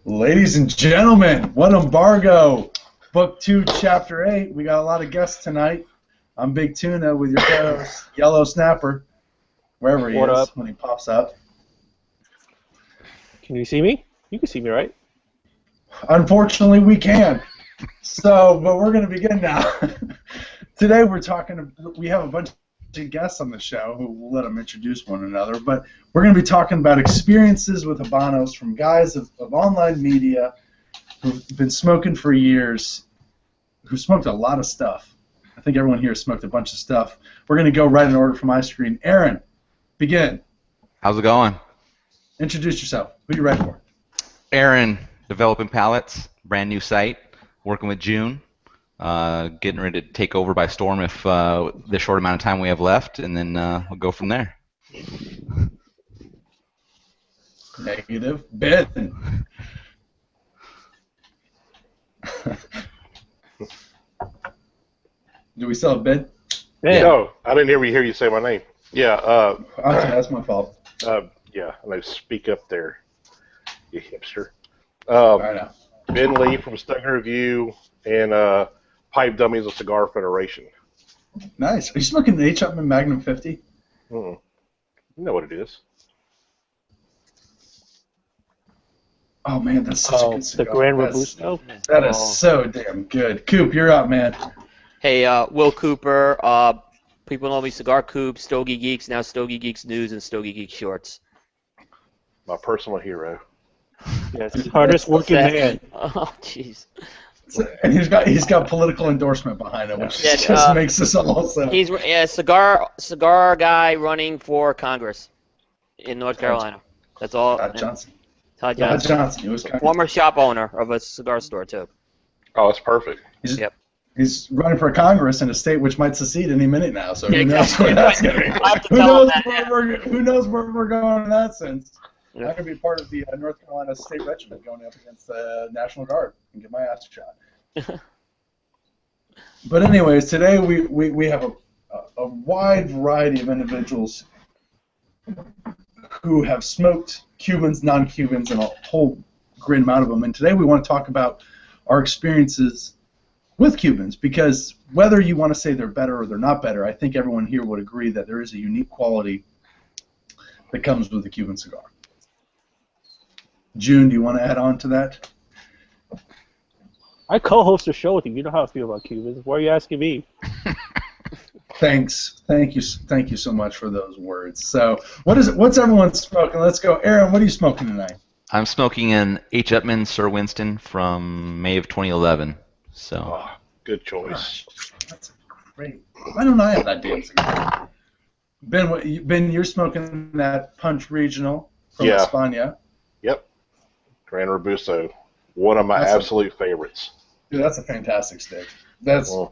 Ladies and gentlemen, what Embargo? Book 2, Chapter 8. We got a lot of guests tonight. I'm Big Tuna with your co-host, Yellow Snapper, wherever he What is up? when he pops up. Can you see me? You can see me, right? Unfortunately, we can. So, but we're going to begin now. Today we have a bunch of guests on the show who will let them introduce one another, but we're going to be talking about experiences with Habanos from guys of online media who've been smoking for years, who smoked a lot of stuff. I think everyone here smoked a bunch of stuff. We're going to go right in order from my screen. Aaron, begin. How's it going? Introduce yourself. Who you ready for? Aaron, developing pallets, brand new site, working with June, getting ready to take over by storm if the short amount of time we have left, and then we'll go from there. Negative. Ben. Do we still have Ben? Man. No, I didn't hear you say my name. Yeah, I'm sorry, that's my fault. yeah, I know. Speak up there, you hipster. All right now. Ben Lee from Stugger Review and Pipe Dummies of Cigar Federation. Nice. Are you smoking the H. Upman Magnum 50? You know what it is. Oh man, that's such a good The cigar. Grand That's- Robusto. That is so damn good. Coop, you're up, man. Hey, Will Cooper. People know me, Cigar Coop, Stogie Geeks, now Stogie Geeks News, and Stogie Geeks Shorts. My personal hero. Yes, hardest working man. Oh, jeez. And he's got political endorsement behind him, which Yeah, just makes this all so. He's a cigar guy running for Congress in North Carolina. That's all. Todd Johnson. Todd Todd Johnson. Johnson. He was kind of, Former shop owner of a cigar store, too. Oh, that's perfect. he's running for Congress in a state which might secede any minute now. So who knows Exactly. where that's going to I have to Who tell him knows that, who knows where we're going in that sense? Yeah. I'm going to be part of the North Carolina State Regiment going up against the National Guard and get my ass shot. But anyways, today we have a wide variety of individuals who have smoked Cubans, non-Cubans, and a whole great amount of them. And today we want to talk about our experiences with Cubans, because whether you want to say they're better or they're not better, I think everyone here would agree that there is a unique quality that comes with the Cuban cigar. June, do you want to add on to that? I co-host a show with you. You know how I feel about Cubans. Why are you asking me? Thanks. Thank you so much for those words. So, what's everyone smoking? Let's go. Aaron, what are you smoking tonight? I'm smoking an H. Upman Sir Winston from May of 2011. So Oh, good choice. Gosh, that's great. Why don't I have that damn cigar? Ben, you're smoking that Punch Regional from Yeah. España. Yep. Grand Robusto. One of my That's absolute favorites. Dude, that's a fantastic stick. That's Oh.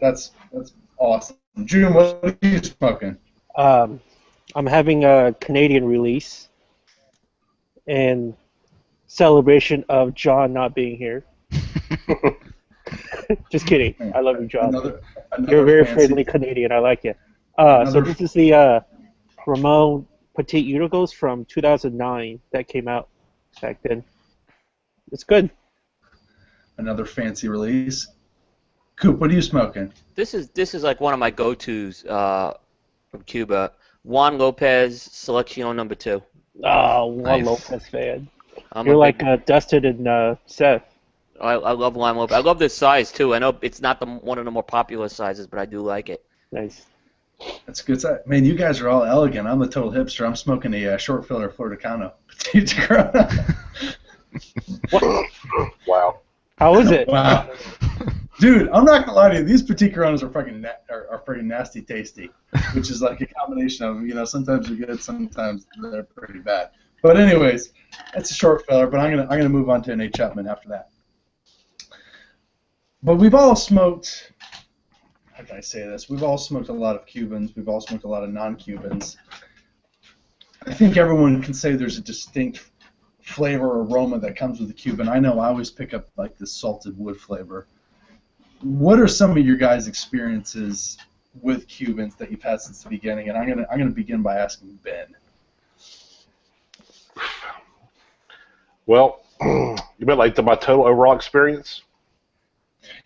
awesome. June, what are you smoking? I'm having a Canadian release in celebration of John not being here. Just kidding. I love you, John. Another You're a very fancy- friendly Canadian. I like you. So Another- this is the Ramon Petit Unicos from 2009 that came out back then. It's good. Another fancy release. Coop, what are you smoking? This is like one of my go-tos from Cuba. Juan Lopez Selección number 2. Oh, Juan Nice. Lopez fan. I'm You're a like big- Dustin and Seth. I love Juan Lopez. I love this size too. I know it's not one of the more popular sizes, but I do like it. Nice. That's a good side. Man, you guys are all elegant. I'm the total hipster. I'm smoking a short filler Florida Petite Corona. Wow. How is it? Wow. Dude, I'm not gonna lie to you. These Petite Coronas are freaking nasty tasty, which is like a combination of, sometimes they're good, sometimes they're pretty bad. But anyways, that's a short filler. But I'm gonna move on to an H. Upman after that. But we've all smoked. How can I say this? We've all smoked a lot of Cubans. We've all smoked a lot of non-Cubans. I think everyone can say there's a distinct flavor or aroma that comes with the Cuban. I know I always pick up like this salted wood flavor. What are some of your guys' experiences with Cubans that you've had since the beginning? And I'm gonna begin by asking Ben. Well, You meant like my total overall experience?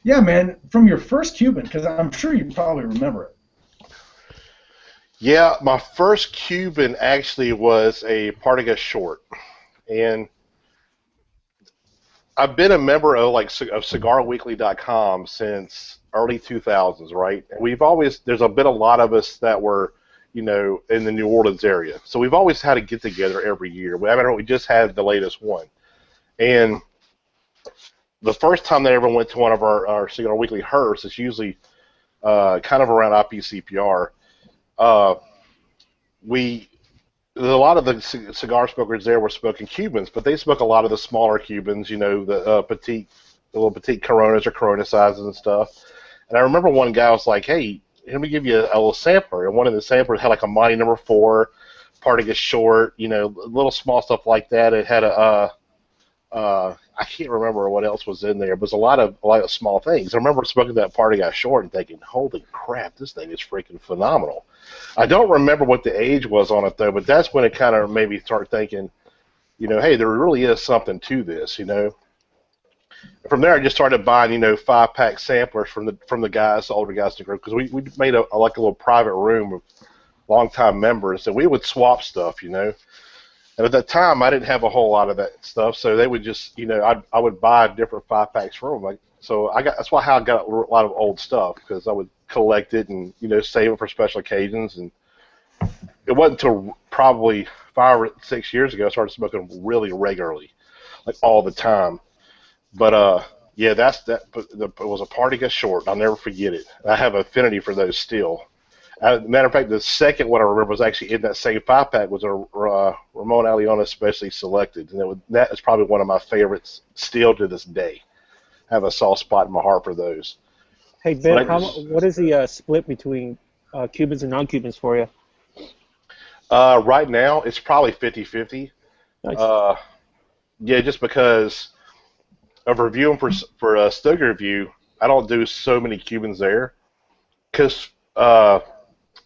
Yeah, man, from your first Cuban, because I'm sure you probably remember it. Yeah, my first Cuban actually was a Partagas short, and I've been a member of of CigarWeekly.com since early 2000s, right? And there's been a lot of us that were, in the New Orleans area, so we've always had a get together every year. We just had the latest one, and the first time that I ever went to one of our Cigar Weekly herfs, it's usually kind of around IPCPR. Uh, we a lot of the cigar smokers there were smoking Cubans, but they smoke a lot of the smaller Cubans, the little petite Coronas or Corona sizes and stuff. And I remember one guy was like, "Hey, let me give you a little sampler." And one of the samplers had like a Mighty Number 4, Partagas short, little small stuff like that. It had I can't remember what else was in there, but it was a lot of small things. I remember smoking that Partagas short and thinking, "Holy crap, this thing is freaking phenomenal." I don't remember what the age was on it though, but that's when it kind of made me start thinking, hey, there really is something to this, From there, I just started buying, 5-pack samplers from the guys, the older guys in the group, because we made a little private room of longtime members, and we would swap stuff, And at that time, I didn't have a whole lot of that stuff, so they would just, I would buy different 5-packs from them. That's how I got a lot of old stuff, because I would collect it and, save it for special occasions. And it wasn't until probably 5 or 6 years ago I started smoking really regularly, like all the time. But yeah, but it was a Partagas short. I'll never forget it. I have affinity for those still. Matter of fact, the second one I remember was actually in that same 5-pack was a Ramon Alliona Specially Selected, and that is probably one of my favorites still to this day. I have a soft spot in my heart for those. Hey Ben, what is the split between Cubans and non-Cubans for you? Right now, it's probably 50-50. Nice. Yeah, just because of reviewing for Stogie Review, I don't do so many Cubans there,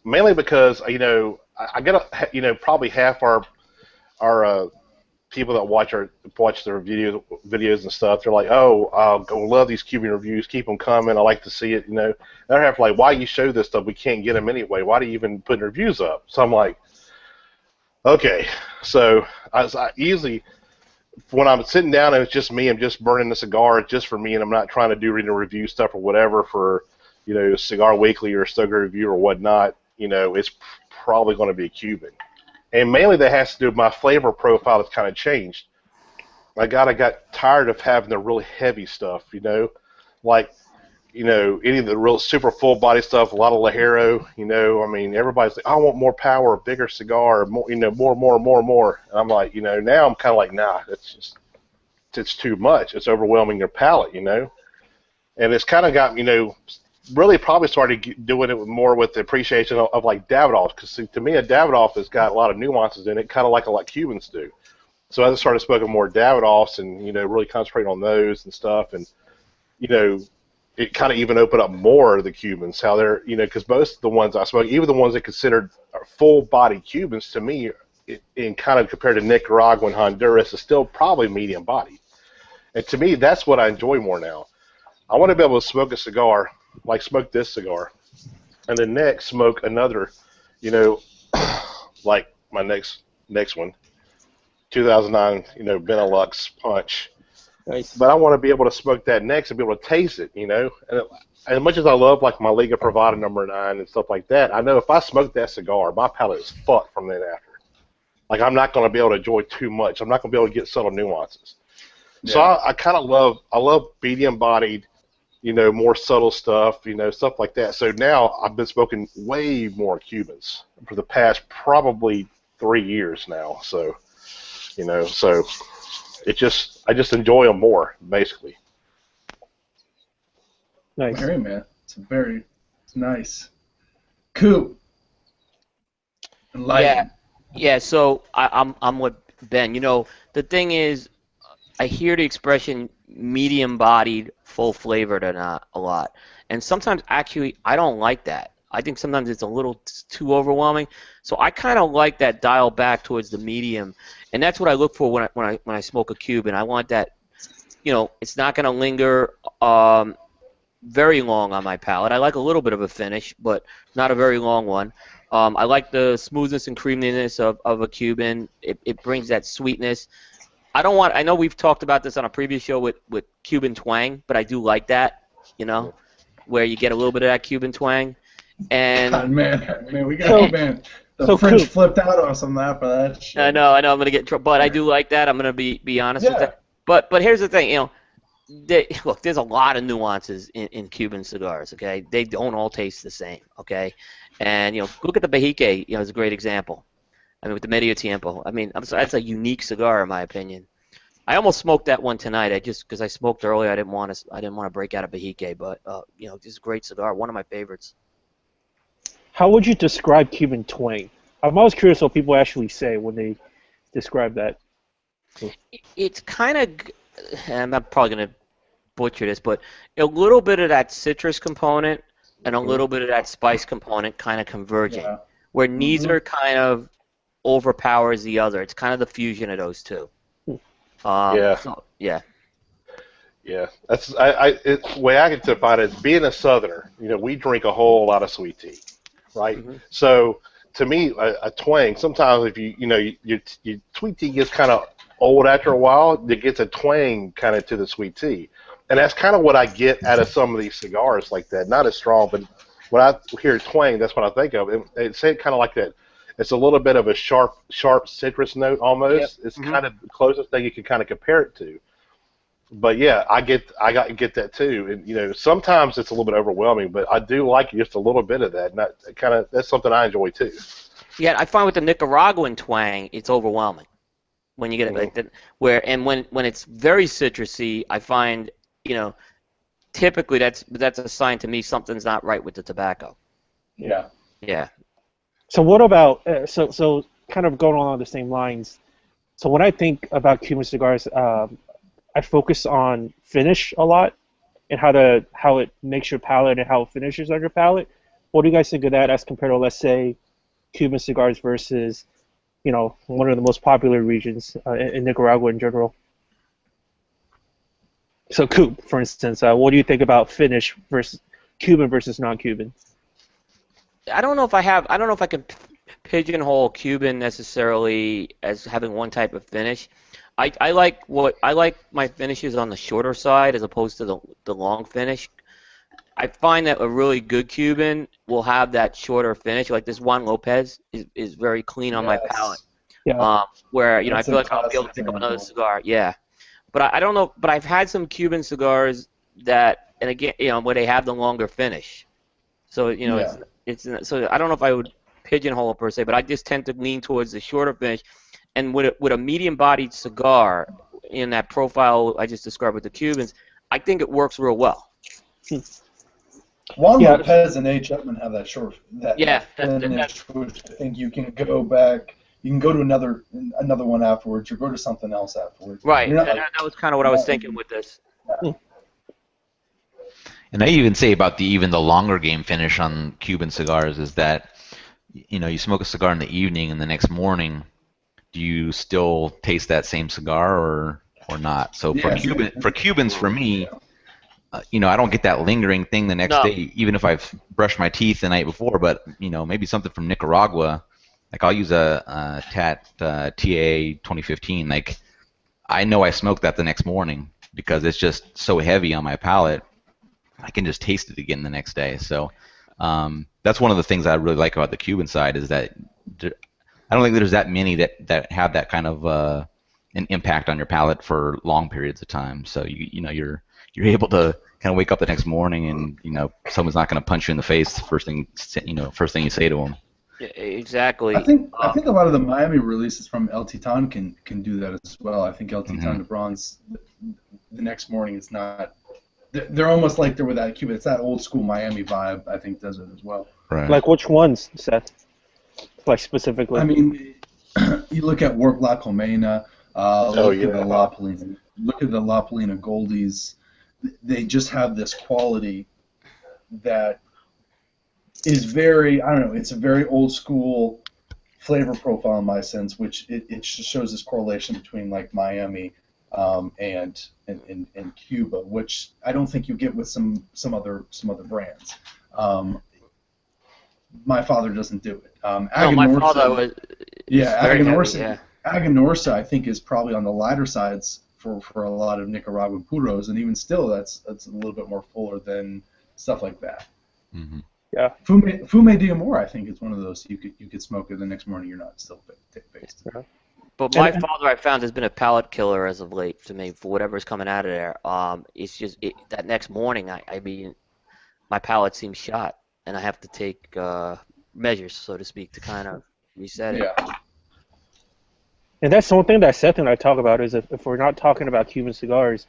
mainly because I get probably half our people that watch their videos and stuff. They're like, "Oh, I love these Cuban reviews. Keep them coming. I like to see it." They're half like, "Why you show this stuff? We can't get them anyway. Why do you even put reviews up?" So I'm like, okay. So I usually, when I'm sitting down and it's just me, I'm just burning the cigar just for me, and I'm not trying to do review stuff or whatever for Cigar Weekly or Stogie Review or whatnot. It's probably going to be a Cuban. And mainly that has to do with my flavor profile that's kind of changed. I got tired of having the really heavy stuff, like, any of the real super full body stuff, a lot of Ligero, I mean, everybody's like, I want more power, a bigger cigar, more, more. And I'm like, now I'm kind of like, nah, it's too much. It's overwhelming your palate, And it's kind of got, really probably started doing it more with the appreciation of like Davidoffs, because to me a Davidoff has got a lot of nuances in it, kind of like a lot Cubans do. So I just started smoking more Davidoffs and really concentrating on those and stuff, and it kind of even opened up more of the Cubans, how they're because most of the ones I smoke, even the ones that considered full body Cubans, to me, in kind of compared to Nicaragua and Honduras, is still probably medium body, and to me that's what I enjoy more now. I want to be able to smoke a cigar, like smoke this cigar, and then next smoke another, like my next one, 2009, Benelux Punch. Nice. But I want to be able to smoke that next and be able to taste it, And as much as I love like my Liga Privada number 9 and stuff like that, I know if I smoke that cigar, my palate is fucked from then after. Like I'm not going to be able to enjoy too much. I'm not going to be able to get subtle nuances. Yeah. So I kind of love medium-bodied, more subtle stuff, stuff like that. So now I've been smoking way more Cubans for the past probably 3 years now. So, so I just enjoy them more, basically. Nice. Very, man. It's nice. Coop. Enlightened. Yeah. So I'm with Ben. The thing is, I hear the expression medium-bodied, full-flavored a lot, and sometimes actually I don't like that. I think sometimes it's a little too overwhelming. So I kind of like that dial back towards the medium, and that's what I look for when I smoke a Cuban. I want that it's not going to linger very long on my palate. I like a little bit of a finish, but not a very long one. I like the smoothness and creaminess of a Cuban. It brings that sweetness. I know we've talked about this on a previous show with Cuban twang, but I do like that, where you get a little bit of that Cuban twang. And God, man, we got the French flipped out on us on that for that shit. I know, I'm gonna get in trouble, but I do like that. I'm gonna be honest with that. But here's the thing, look, there's a lot of nuances in Cuban cigars. Okay, they don't all taste the same. Okay, and look at the Bahique. Is a great example. I mean, with the Medio Tiempo. I mean, that's a unique cigar in my opinion. I almost smoked that one tonight. Because I smoked earlier, I didn't want to break out a Bahique, but this is a great cigar, one of my favorites. How would you describe Cuban twang? I'm always curious what people actually say when they describe that. It's kind of, and I'm probably going to butcher this, but a little bit of that citrus component and a little bit of that spice component kind of converging, where neither kind of overpowers the other. It's kind of the fusion of those two. Yeah. That's the way I can define it is being a Southerner. We drink a whole lot of sweet tea, right? Mm-hmm. So to me, a twang. Sometimes if your sweet tea gets kind of old after a while, it gets a twang kind of to the sweet tea, and that's kind of what I get out of some of these cigars like that. Not as strong, but when I hear twang, that's what I think of. It's kind of like that. It's a little bit of a sharp citrus note almost. Yep. It's kind of the closest thing you can kind of compare it to. But yeah, I get that too. And sometimes it's a little bit overwhelming, but I do like just a little bit of that. And that's something I enjoy too. Yeah, I find with the Nicaraguan twang, it's overwhelming when you get it like that. When it's very citrusy, I find typically that's a sign to me something's not right with the tobacco. Yeah. Yeah. So what about so kind of going along the same lines? So when I think about Cuban cigars, I focus on finish a lot and how it makes your palate and how it finishes on your palate. What do you guys think of that as compared to, let's say, Cuban cigars versus, one of the most popular regions in Nicaragua in general? So, Coop, for instance, what do you think about finish versus Cuban versus non-Cuban? I don't know if I can pigeonhole Cuban necessarily as having one type of finish. I like my finishes on the shorter side as opposed to the long finish. I find that a really good Cuban will have that shorter finish. Like this Juan Lopez is very clean on my palate. Yeah. Where I feel like I'll be able to pick up another cigar. Yeah. But I don't know. But I've had some Cuban cigars that, and again, where they have the longer finish. So it's so I don't know if I would pigeonhole it per se, but I just tend to lean towards the shorter finish. And with a medium-bodied cigar in that profile I just described with the Cubans, I think it works real well. Juan Lopez and A. Chapman have that short finish, which I think you can go back. You can go to another one afterwards, or go to something else afterwards. Right, that was kind of what I was thinking with this. Yeah. And I even say about even the longer game finish on Cuban cigars is that, you smoke a cigar in the evening and the next morning, do you still taste that same cigar or not? So for Cubans, for me, I don't get that lingering thing the next day, even if I've brushed my teeth the night before. But maybe something from Nicaragua, like I'll use a TAT TA 2015. Like I know I smoked that the next morning because it's just so heavy on my palate. I can just taste it again the next day. So that's one of the things I really like about the Cuban side is that I don't think there's that many that have that kind of an impact on your palate for long periods of time. So you're able to kind of wake up the next morning and someone's not going to punch you in the face first thing you say to them. Yeah, exactly. I think a lot of the Miami releases from El Titan can do that as well. I think El Titan de Bronze the next morning is not. They're almost like they're without Cuba. It's that old school Miami vibe. I think does it as well. Right. Like which ones, Seth? Like specifically. I mean, you look at Warp La Colmena. Look at the La Polina. Look at the La Polina Goldies. They just have this quality that is very, I don't know, it's a very old school flavor profile in my sense, which it just shows this correlation between like Miami and Cuba, which I don't think you get with some other brands. My father doesn't do it. No, my father Aganorsa, was is yeah, very heavy. Yeah. Aganorsa, I think is probably on the lighter sides for a lot of Nicaraguan puros, and even still, that's a little bit more fuller than stuff like that. Mm-hmm. Yeah. Fume de Amor, I think, is one of those you could smoke it the next morning. You're not still faced. Yeah. But my father, I found, has been a palate killer as of late to me for whatever's coming out of there. It's just that next morning, I mean, my palate seems shot, and I have to take measures, so to speak, to kind of reset it. Yeah. And that's one thing that Seth and I talk about is if we're not talking about Cuban cigars,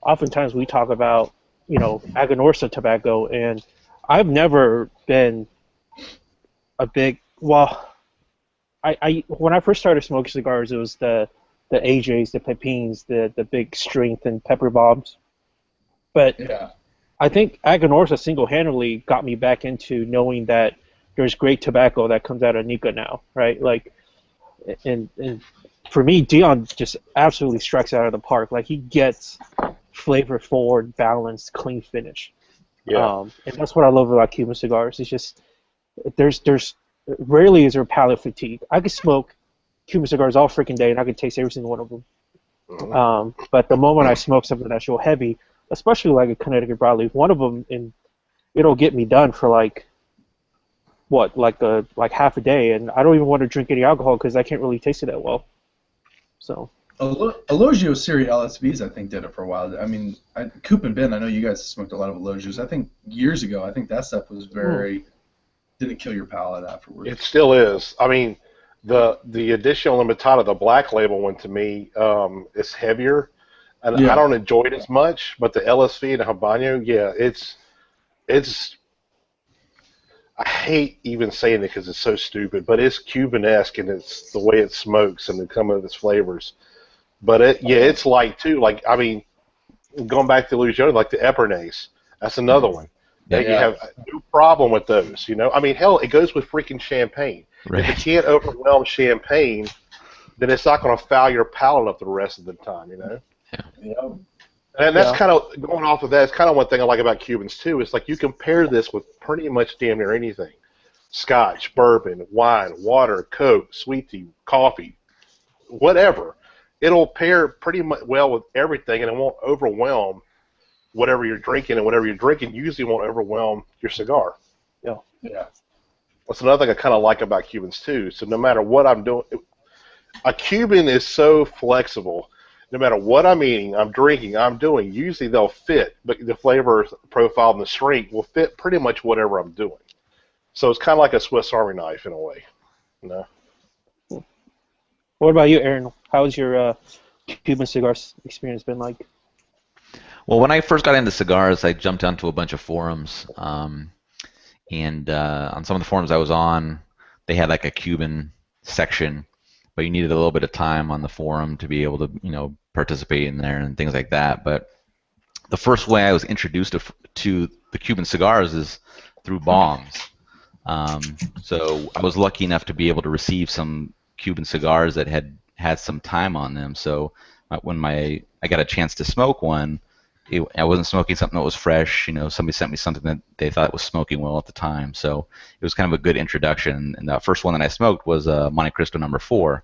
oftentimes we talk about, Aganorsa tobacco, and I've never been a big, well, I when I first started smoking cigars, it was the AJs, the Pepins, the big strength and pepper bombs. But Yeah. I think Aganorsa single-handedly got me back into knowing that there's great tobacco that comes out of Nica now, right? Like, and for me, Dion just absolutely strikes out of the park. Like, he gets flavor forward, balanced, clean finish. Yeah. And that's what I love about Cuban cigars. It's just there's rarely is there palate fatigue. I could smoke Cuban cigars all freaking day, and I could taste every single one of them. But the moment I smoke something that's real heavy, especially like a Connecticut broadleaf, one of them, and it'll get me done for like half a day, and I don't even want to drink any alcohol because I can't really taste it that well. So. Elogio Serie LSVs, I think, did it for a while. I mean, Coop and Ben, I know you guys smoked a lot of Elogios. I think years ago, I think that stuff was didn't kill your palate afterwards. It still is. I mean, the Edition Limitada, the black label one, to me, is heavier, and I don't enjoy it as much. But the LSV and the Habano, yeah, it's. I hate even saying it because it's so stupid, but it's Cuban-esque, and it's the way it smokes and some of its flavors. But it's light too. Like, I mean, going back to Louisiana, like the Epernets, that's another one. That you have no problem with those, I mean, hell, it goes with freaking champagne. Right. If it can't overwhelm champagne, then it's not going to foul your palate up the rest of the time, Yeah. And that's kind of, going off of that, it's kind of one thing I like about Cubans too. It's like you compare this with pretty much damn near anything. Scotch, bourbon, wine, water, Coke, sweet tea, coffee, whatever. It'll pair pretty much well with everything, and it won't overwhelm whatever you're drinking, and whatever you're drinking usually won't overwhelm your cigar. Yeah. That's another thing I kind of like about Cubans too. So no matter what I'm doing, a Cuban is so flexible. No matter what I'm eating, I'm drinking, I'm doing, usually they'll fit, but the flavor profile and the strength will fit pretty much whatever I'm doing. So it's kind of like a Swiss Army knife in a way. What about you, Aaron? How's your Cuban cigar experience been like? Well, when I first got into cigars, I jumped onto a bunch of forums, and on some of the forums I was on, they had like a Cuban section, but you needed a little bit of time on the forum to be able to, participate in there and things like that. But the first way I was introduced to the Cuban cigars is through bongs. So I was lucky enough to be able to receive some Cuban cigars that had some time on them. So when I got a chance to smoke one, I wasn't smoking something that was fresh. Somebody sent me something that they thought was smoking well at the time. So it was kind of a good introduction. And the first one that I smoked was Monte Cristo No. 4.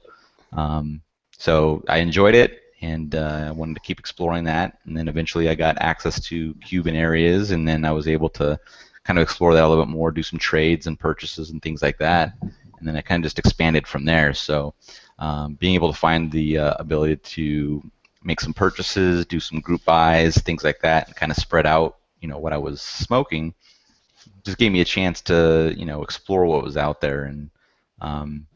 So I enjoyed it, and I wanted to keep exploring that. And then eventually I got access to Cuban areas, and then I was able to kind of explore that a little bit more, do some trades and purchases and things like that. And then I kind of just expanded from there. So being able to find the ability to make some purchases, do some group buys, things like that, and kind of spread out, what I was smoking, just gave me a chance to, explore what was out there. And I'm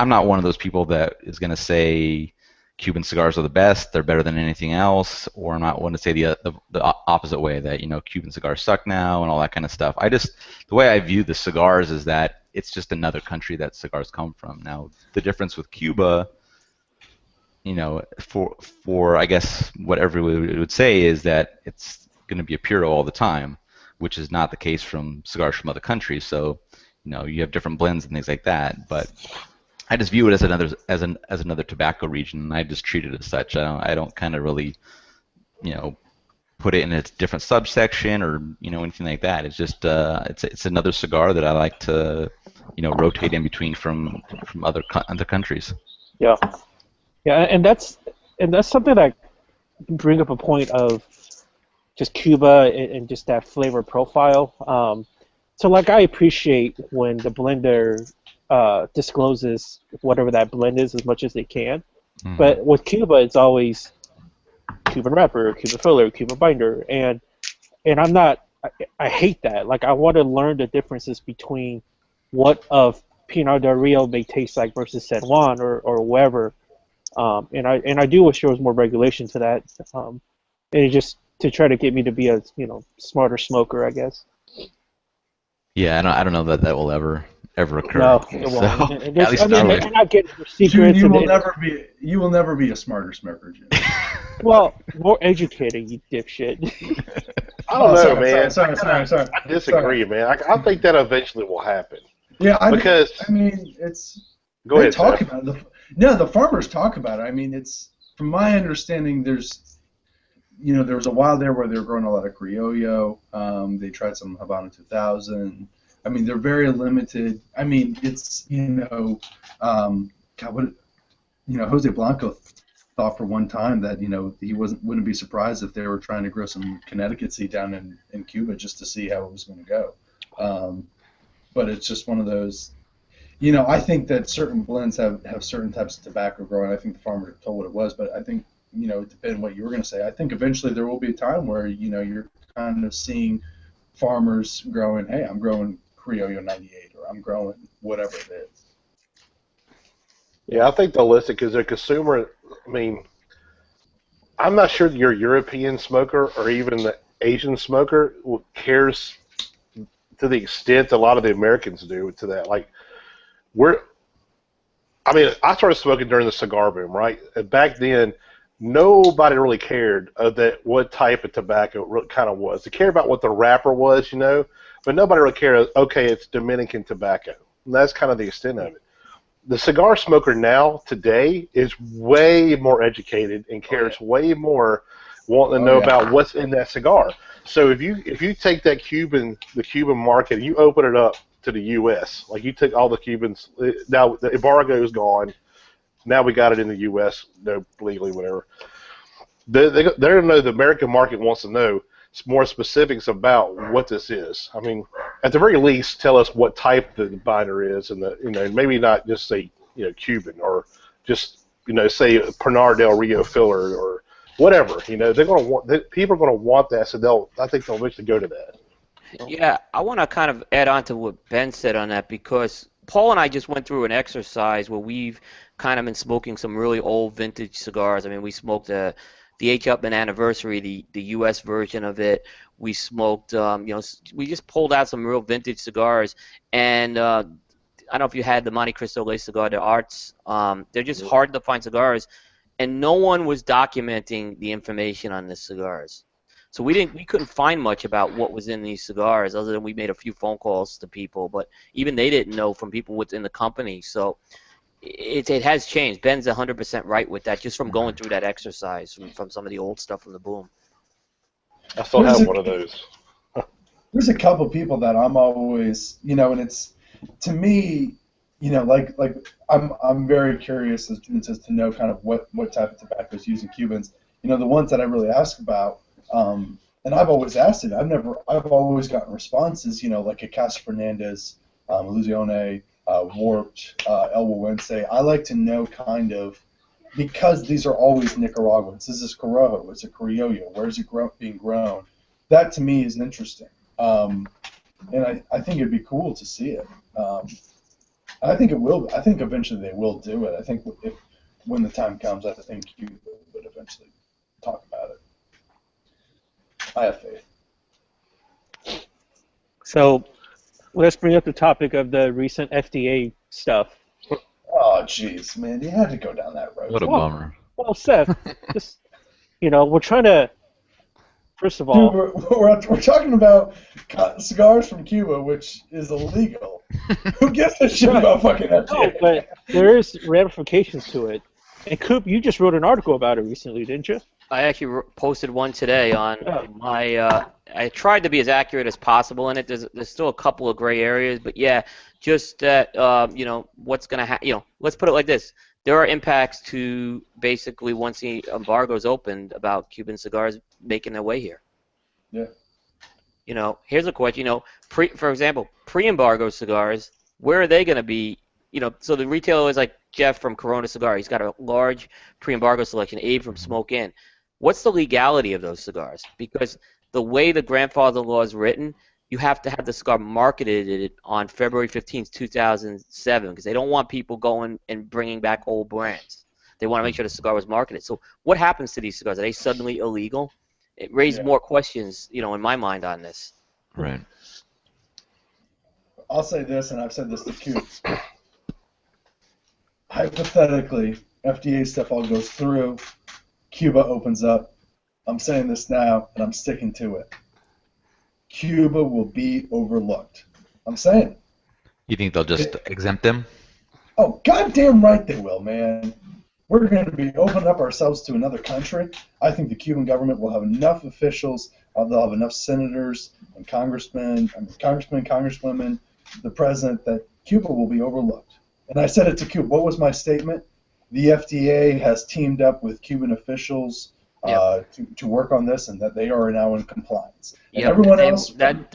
not one of those people that is going to say Cuban cigars are the best, they're better than anything else, or I'm not one to say the opposite way, that Cuban cigars suck now and all that kind of stuff. The way I view the cigars is that it's just another country that cigars come from. Now, the difference with Cuba, for I guess what everyone would say is that it's going to be a puro all the time, which is not the case from cigars from other countries. So, you have different blends and things like that. But I just view it as another tobacco region, and I just treat it as such. I don't kind of really, put it in a different subsection or anything like that. It's just it's another cigar that I like to rotate in between from other countries. Yeah, yeah, and that's something that bring up a point of just Cuba and just that flavor profile. So like I appreciate when the blender discloses whatever that blend is as much as they can, but with Cuba it's always Cuban wrapper, Cuban filler, Cuban binder, and I'm not. I hate that. Like I want to learn the differences between what of Pinot del Rio may taste like versus San Juan or wherever. And I do wish there was more regulation to that. And it just to try to get me to be a smarter smoker, I guess. Yeah, I don't know that will ever occur. No, it won't. So, And at least not and I get June, secrets. you will never be a smarter smoker, June. Well, more educated, you dipshit. I don't know, man. Sorry. I disagree, man. I think that eventually will happen. Yeah, because it's. Go ahead. Talk about it. The farmers talk about it. I mean, it's from my understanding. There was a while there where they were growing a lot of Criollo. They tried some Habano 2000. I mean, they're very limited. I mean, it's Jose Blanco thought for one time that he wouldn't be surprised if they were trying to grow some Connecticut seed down in Cuba just to see how it was going to go. But it's just one of those. I think that certain blends have certain types of tobacco growing. I think the farmer told what it was, but I think it depends on what you were going to say. I think eventually there will be a time where you're kind of seeing farmers growing. Hey, I'm growing Criollo 98, or I'm growing whatever it is. Yeah, I think they'll listen because the consumer. I mean, I'm not sure your European smoker or even the Asian smoker cares to the extent a lot of the Americans do to that. Like, I started smoking during the cigar boom, right? And back then, nobody really cared what type of tobacco it kind of was. They cared about what the wrapper was, but nobody really cared. Okay, it's Dominican tobacco. And that's kind of the extent of it. The cigar smoker now, today, is way more educated and cares way more wanting to know about what's in that cigar. So if you take the Cuban market and you open it up to the U.S., like you take all the Cubans, now the embargo is gone, now we got it in the U.S., legally, whatever. They know the American market wants to know more specifics about what this is. I mean, at the very least, tell us what type the binder is, and maybe not just say Cuban or just say Pinar del Rio filler or whatever. They're going to want people are going to want that, so I think they'll eventually go to that. Yeah, I want to kind of add on to what Ben said on that because Paul and I just went through an exercise where we've kind of been smoking some really old vintage cigars. I mean, we smoked the H. Upman Anniversary, the U.S. version of it. We smoked, we just pulled out some real vintage cigars. And I don't know if you had the Monte Cristo Lace cigar, the Arts. They're just hard to find cigars. And no one was documenting the information on the cigars. So we couldn't find much about what was in these cigars other than we made a few phone calls to people. But even they didn't know from people within the company. So it has changed. Ben's 100% right with that, just from going through that exercise from some of the old stuff from the boom. I still have one of those. There's a couple people that I'm always, and it's to me, like I'm very curious as to know kind of what type of tobacco is used in Cubans. The ones that I really ask about, and I've always asked it. I've always gotten responses, like a Casa Fernandez, Illusione, Warped, El Huense. I like to know kind of, because these are always Nicaraguans. This is Corojo. It's a Criollo. Where's it being grown? That to me is interesting. And I think it'd be cool to see it. I think it will. I think eventually they will do it. I think when the time comes, I think you would eventually talk about it. I have faith. So let's bring up the topic of the recent FDA stuff. Oh, jeez, man, you had to go down that road. What a bummer. Well, Seth, just we're trying to First of Dude, all, we're talking about cigars from Cuba, which is illegal. Who gives a shit about fucking no, FDA? but there is ramifications to it. And Coop, you just wrote an article about it recently, didn't you? I actually posted one today on Oh. my. I tried to be as accurate as possible in it. There's still a couple of gray areas, but yeah, just that what's gonna happen. Let's put it like this: there are impacts to basically once the embargo's opened about Cuban cigars making their way here. Yeah. Here's a question. For example, pre-embargo cigars, where are they going to be? So the retailer is like Jeff from Corona Cigar. He's got a large pre-embargo selection. Abe from Smoke Inn. What's the legality of those cigars? Because the way the grandfather law is written, you have to have the cigar marketed on February 15th, 2007, because they don't want people going and bringing back old brands. They want to make sure the cigar was marketed. So what happens to these cigars? Are they suddenly illegal? It raised more questions, in my mind on this. Right. I'll say this, and I've said this to Coop. Hypothetically, FDA stuff all goes through, Cuba opens up. I'm saying this now, and I'm sticking to it. Cuba will be overlooked. I'm saying it. You think they'll just exempt them? Oh, goddamn right they will, man. We're going to be opening up ourselves to another country. I think the Cuban government will have enough officials, they'll have enough senators and congresswomen, the president, that Cuba will be overlooked. And I said it to Cuba. What was my statement? The FDA has teamed up with Cuban officials to work on this, and that they are now in compliance. And everyone else, and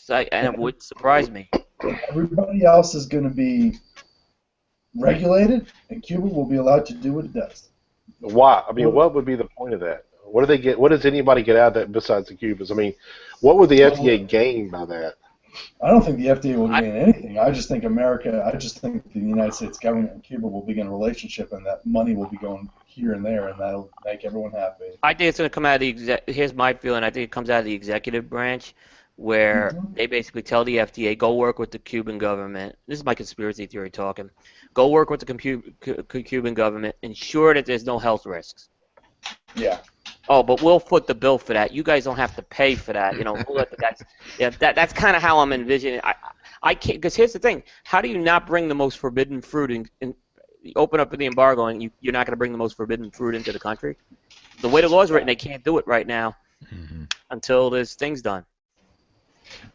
it would surprise me. Everybody else is going to be regulated, and Cuba will be allowed to do what it does. Why? I mean, what would be the point of that? What do they get? What does anybody get out of that besides the Cubans? I mean, what would the FDA gain by that? I don't think the FDA will gain anything. I just think the United States government and Cuba will begin a relationship, and that money will be going here and there, and that'll make everyone happy. I think it's going to come out of the here's my feeling. I think it comes out of the executive branch, where they basically tell the FDA, go work with the Cuban government. This is my conspiracy theory talking. Go work with the Cuban government. Ensure that there's no health risks. Yeah. Oh, but we'll foot the bill for that. You guys don't have to pay for that. We'll let the guys. Yeah, that's kind of how I'm envisioning. I can't, because here's the thing: how do you not bring the most forbidden fruit and open up the embargo, and you're not going to bring the most forbidden fruit into the country? The way the law is written, they can't do it right now until there's things done.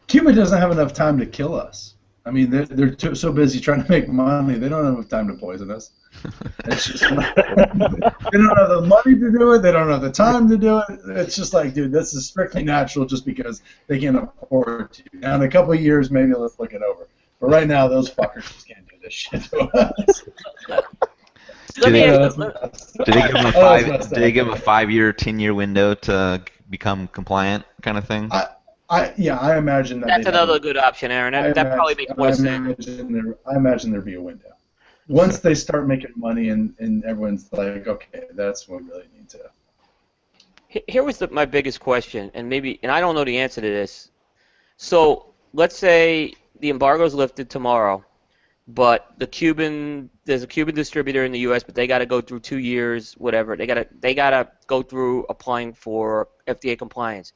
Cuba doesn't have enough time to kill us. I mean, they're so busy trying to make money, they don't have enough time to poison us. It's just they don't have the money to do it. They don't have the time to do it. It's just like, dude, this is strictly natural just because they can't afford to. Now, in a couple of years, maybe let's look it over. But right now, those fuckers just can't do this shit to us. Do they give them a 5-year, 10-year window to become compliant, kind of thing? I imagine that. That's another good option, Aaron. That probably makes more sense. I imagine there'd be a window. Once they start making money and everyone's like, okay, that's what we really need to. Here was my biggest question, and I don't know the answer to this. So let's say the embargo's lifted tomorrow, but there's a Cuban distributor in the U.S., but they got to go through 2 years, whatever. They gotta go through applying for FDA compliance.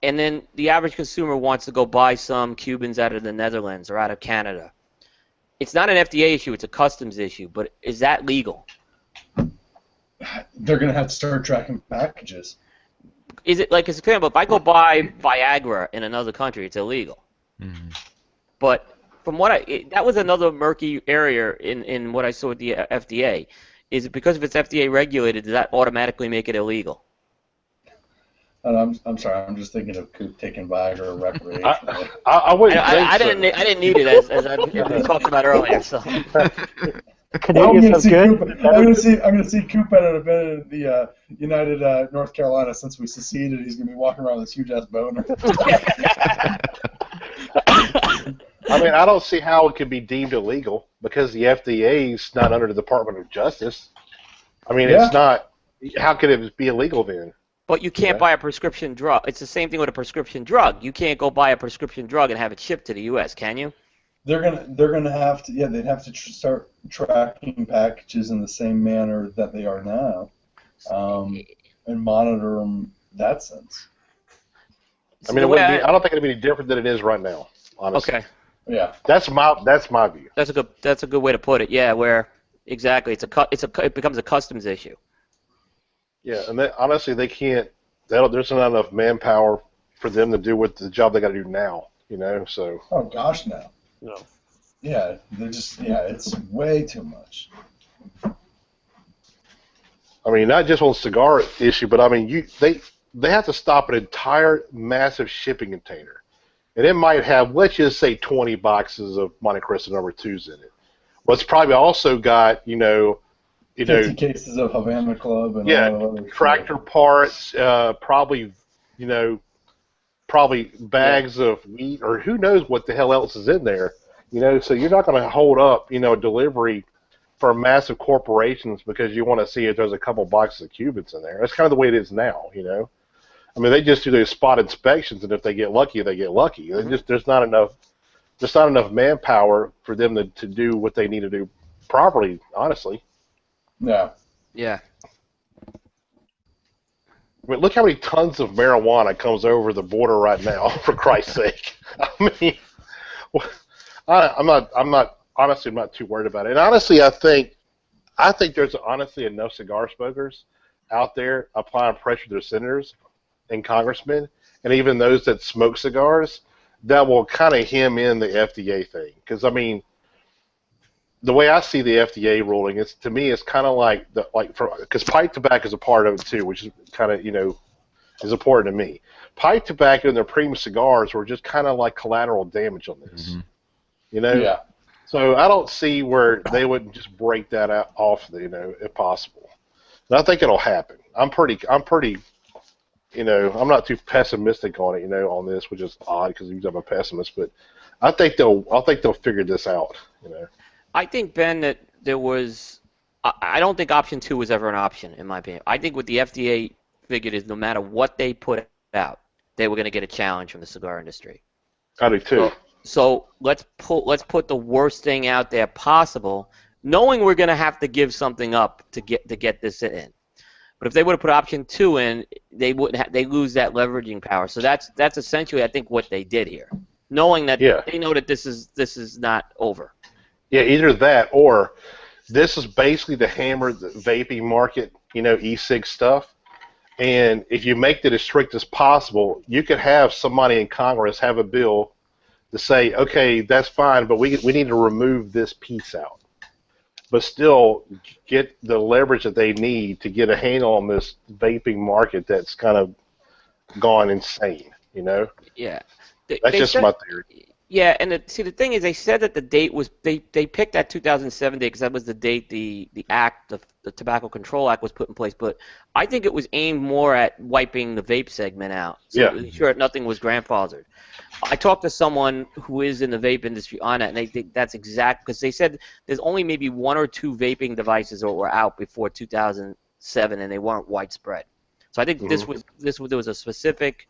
And then the average consumer wants to go buy some Cubans out of the Netherlands or out of Canada. It's not an FDA issue, it's a customs issue, but is that legal? They're going to have to start tracking packages. Is it like, as example, if I go buy Viagra in another country, it's illegal. Mm-hmm. But from that was another murky area in what I saw with the FDA. Is it because if it's FDA regulated, does that automatically make it illegal? I'm sorry. I'm just thinking of Coop taking Viagra recreationally. I wouldn't think I didn't need it as I talked about earlier. So. I'm going to see Coop at an event in the United North Carolina. Since we seceded, he's going to be walking around with this huge ass boner. I mean, I don't see how it could be deemed illegal because the FDA is not under the Department of Justice. I mean, it's not. How could it be illegal then? But you can't buy a prescription drug. It's the same thing with a prescription drug. You can't go buy a prescription drug and have it shipped to the U.S., can you? They're gonna have to. Yeah, they'd have to start tracking packages in the same manner that they are now, and monitor them in that sense. I mean, the way I don't think it'd be any different than it is right now. Honestly. okay, Yeah. That's my view. that's a good way to put it. Yeah, where exactly it becomes a customs issue. Yeah, and honestly, they can't. There's not enough manpower for them to do what the job they got to do now. So. Oh gosh, no. No. Yeah, it's way too much. I mean, not just on cigar issue, but I mean, they have to stop an entire massive shipping container, and it might have, let's just say, 20 boxes of Monte Cristo number twos in it. But it's probably also got 50 cases of Havana Club and yeah, a lot of other tractor shit. parts, probably bags of wheat, or who knows what the hell else is in there. So you're not going to hold up a delivery for massive corporations because you want to see if there's a couple boxes of Cubans in there. That's kind of the way it is now. I mean, they just do those spot inspections, and if they get lucky, they get lucky. Mm-hmm. There's not enough manpower for them to do what they need to do properly. Honestly, Yeah. Yeah. I mean, look how many tons of marijuana comes over the border right now. For Christ's sake, I mean, I'm not too worried about it. And honestly, I think there's honestly enough cigar smokers out there applying pressure to their senators and congressmen, and even those that smoke cigars, that will kind of hem in the FDA thing. Because I mean, the way I see the FDA ruling is, to me, it's kind of because pipe tobacco is a part of it too, which is kind of is important to me. Pipe tobacco and their premium cigars were just kind of like collateral damage on this. Mm-hmm. Yeah. So I don't see where they wouldn't just break that off, if possible. And I think it'll happen. I'm not too pessimistic on it, on this, which is odd because I'm a pessimist. But I think they'll figure this out. I think, Ben, that there was. I don't think option 2 was ever an option, in my opinion. I think what the FDA figured is no matter what they put out, they were going to get a challenge from the cigar industry. I do too. So let's put the worst thing out there possible, knowing we're going to have to give something up to get this in. But if they would have put option 2 in, they wouldn't. They lose that leveraging power. So that's essentially, I think, what they did here, knowing that they know that this is not over. Yeah, either that or this is basically to hammer the vaping market, e-cig stuff. And if you make it as strict as possible, you could have somebody in Congress have a bill to say, okay, that's fine, but we need to remove this piece out. But still get the leverage that they need to get a handle on this vaping market that's kind of gone insane, Yeah. That's just my theory. Yeah, and the thing is, they said that the date was they picked that 2007 date because that was the date the Tobacco Control Act was put in place. But I think it was aimed more at wiping the vape segment out. So sure nothing was grandfathered. I talked to someone who is in the vape industry on that, and they think that's exact because they said there's only maybe 1 or 2 vaping devices that were out before 2007, and they weren't widespread. So I think there was a specific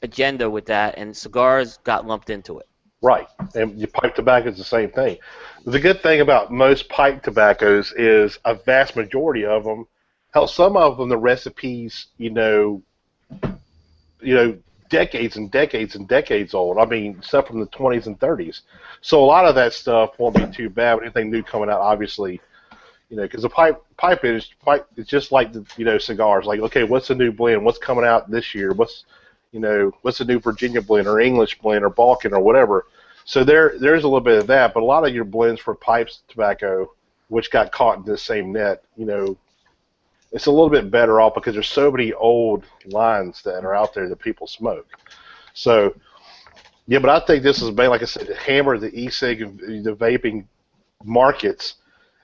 agenda with that, and cigars got lumped into it. Right, and your pipe tobacco is the same thing. The good thing about most pipe tobaccos is a vast majority of them, hell, some of them, the recipes, decades and decades and decades old. I mean, stuff from the 20s and 30s. So a lot of that stuff won't be too bad. But anything new coming out, obviously, because the pipe is just like the cigars. Like, okay, what's the new blend? What's coming out this year? What's the new Virginia blend or English blend or Balkan or whatever. So there's a little bit of that, but a lot of your blends for pipes tobacco, which got caught in this same net, it's a little bit better off because there's so many old lines that are out there that people smoke. So, yeah, but I think this is, like I said, to hammer the e-cig and the vaping markets,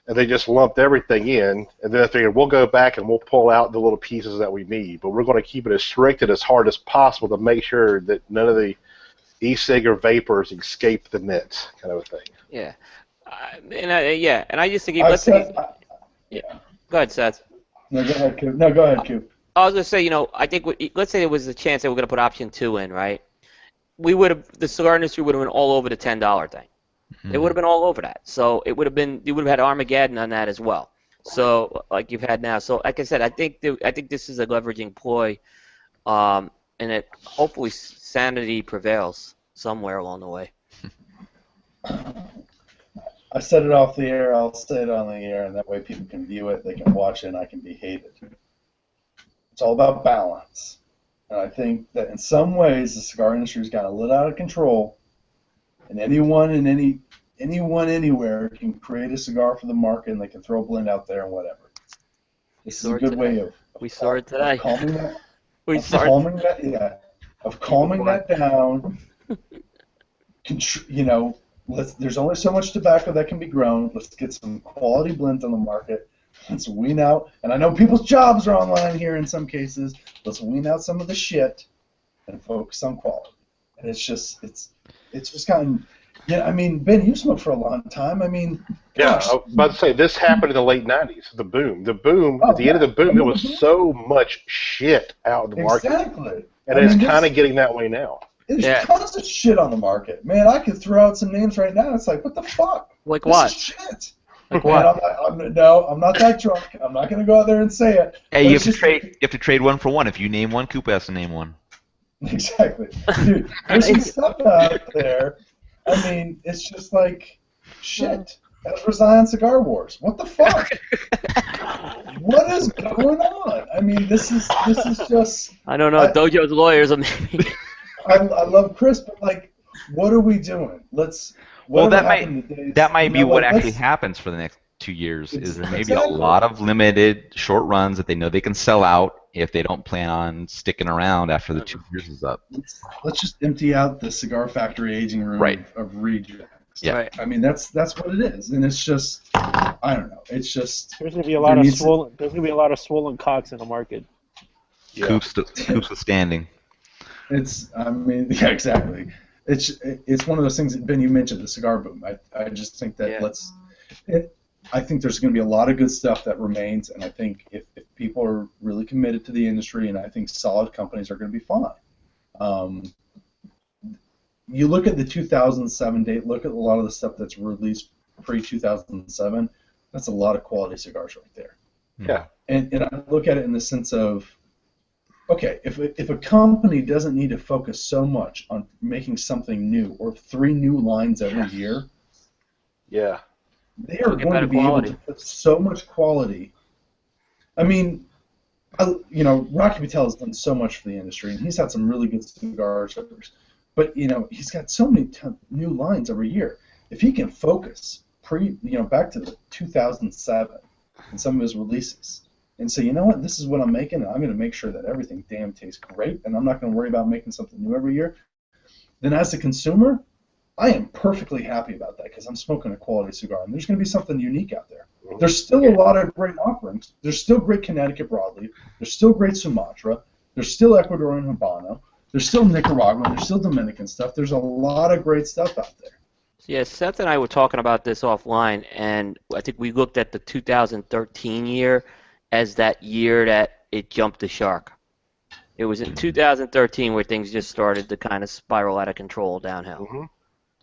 and they just lumped everything in, and then I figured we'll go back and we'll pull out the little pieces that we need, but we're going to keep it as strict and as hard as possible to make sure that none of the e-cig or vapors escape the nets, kind of a thing. Yeah, and I just think Go ahead, Seth. No, go ahead, Coop. No, go ahead, Coop. I was going to say, I think let's say there was a chance that we're going to put option 2 in, right? The cigar industry would have been all over the $10 thing. It would have been all over that. So you would have had Armageddon on that as well. So like you've had now. So like I said, I think this is a leveraging ploy, and and it hopefully sanity prevails somewhere along the way. I said it off the air, I'll say it on the air, and that way people can view it, they can watch it, and I can be hated. It's all about balance. And I think that in some ways the cigar industry's got a little out of control, and anyone anywhere can create a cigar for the market, and they can throw a blend out there and whatever. This is a good way of calming that. Of calming that down. You know, there's only so much tobacco that can be grown. Let's get some quality blends on the market. Let's wean out, and I know people's jobs are online here in some cases. Let's wean out some of the shit and focus on quality. And it's just gotten. Yeah, I mean, Ben, you smoked for a long time. I mean, yeah, I was about to say this happened in the late '90s. The boom. At the end of the boom, there was so much shit out in the market. Exactly. And it's kind of getting that way now. There's tons of shit on the market, man. I could throw out some names right now. It's like, what the fuck? Like what? This is shit. Like what? I'm not that drunk. I'm not gonna go out there and say it. Hey, you have to trade one for one. If you name one, Koopa has to name one. Exactly, dude. There's some stuff out there. I mean, it's just like shit. Ezra Zion Cigar Wars. What the fuck? What is going on? I mean, this is just. I don't know. Dojo's lawyers are maybe. I love Chris, but like, what are we doing? That might be what actually happens for the next 2 years. Is there maybe a lot of limited short runs that they know they can sell out if they don't plan on sticking around after the 2 years is up. Let's just empty out the cigar factory aging room of rejects. Yeah. Right. I mean, that's what it is, and it's just, I don't know. It's just there's gonna be a lot of swollen. There's gonna be a lot of swollen cocks in the market. Yeah. Coops withstanding. I mean, yeah, exactly. It's one of those things that Ben, you mentioned the cigar boom. I just think that I think there's going to be a lot of good stuff that remains, and I think if people are really committed to the industry, and I think solid companies are going to be fine. You look at the 2007 date, look at a lot of the stuff that's released pre-2007, that's a lot of quality cigars right there. Yeah. And I look at it in the sense of, okay, if a company doesn't need to focus so much on making something new or 3 new lines every year, they are going to be able to put so much quality. I mean, Rocky Patel has done so much for the industry, and he's had some really good cigars. But he's got so many new lines every year. If he can focus back to the 2007 and some of his releases, and say, you know what, this is what I'm making, and I'm going to make sure that everything damn tastes great, and I'm not going to worry about making something new every year, then as a consumer, I am perfectly happy about that because I'm smoking a quality cigar, and there's going to be something unique out there. There's still a lot of great offerings. There's still great Connecticut broadleaf. There's still great Sumatra. There's still Ecuadorian Habano. There's still Nicaraguan. There's still Dominican stuff. There's a lot of great stuff out there. Yeah, Seth and I were talking about this offline, and I think we looked at the 2013 year as that year that it jumped the shark. It was in 2013 where things just started to kind of spiral out of control downhill. Mm-hmm.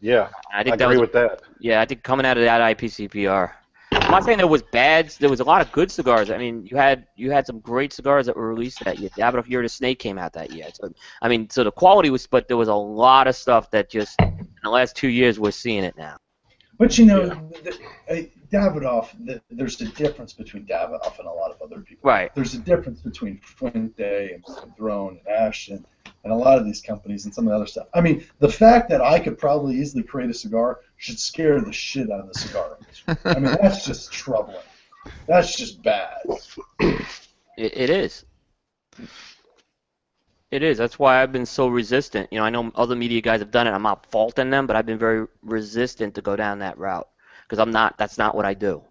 Yeah, I think agree with that. Yeah, I think coming out of that IPCPR. I'm not saying there was bad. There was a lot of good cigars. I mean, you had some great cigars that were released that year. Davidoff Year of the Snake came out that year. So the quality was, but there was a lot of stuff that just in the last 2 years we're seeing it now. But Davidoff, there's a difference between Davidoff and a lot of other people. Right. There's a difference between Fuente and Padron and Ashton and a lot of these companies and some of the other stuff. I mean, the fact that I could probably easily create a cigar should scare the shit out of the cigar industry. I mean, that's just troubling. That's just bad. It is. It is. That's why I've been so resistant. I know other media guys have done it. I'm not faulting them, but I've been very resistant to go down that route because that's not what I do.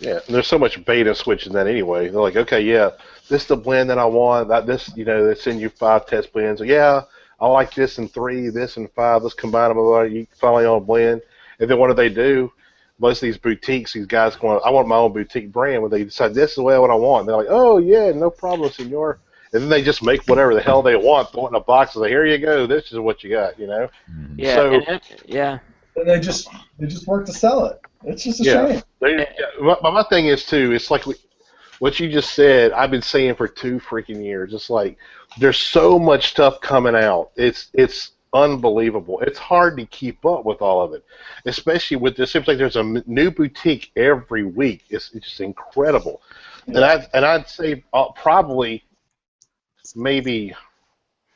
Yeah, and there's so much beta switching that anyway. They're like, okay, yeah, this is the blend that I want. They send you 5 test blends. So, yeah, I like this in 3, this in 5. Let's combine them. You finally on a blend. And then what do? Most of these boutiques, these guys going, I want my own boutique brand. When they decide this is the way I want. They're like, oh, yeah, no problem, senor. And then they just make whatever the hell they want, throw it in a box, and say, here you go, this is what you got, Yeah, so, and they just work to sell it. It's just a shame. My thing is, too, it's like what you just said, I've been saying for 2 freaking years. It's like there's so much stuff coming out. It's unbelievable. It's hard to keep up with all of it, especially with this. Seems like there's a new boutique every week. It's just incredible. Yeah. And I'd say probably maybe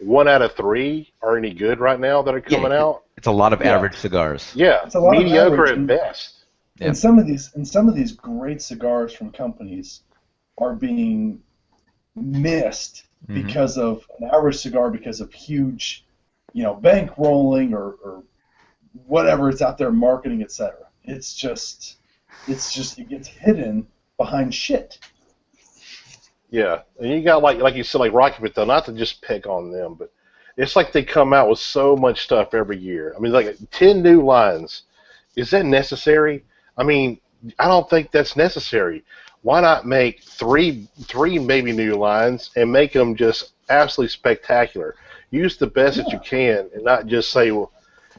1 out of 3 are any good right now that are coming out. It's a lot of average cigars. Yeah, It's a lot of mediocre average, at best. Yeah. And some of these great cigars from companies are being missed because of an average cigar, because of huge, bankrolling or whatever it's out there marketing, etc. It gets hidden behind shit. Yeah, and you got like you said, like Rocky Patel. Not to just pick on them, but it's like they come out with so much stuff every year. I mean, like 10 new lines. Is that necessary? I mean, I don't think that's necessary. Why not make three maybe new lines and make them just absolutely spectacular? Use the best that you can, and not just say, well,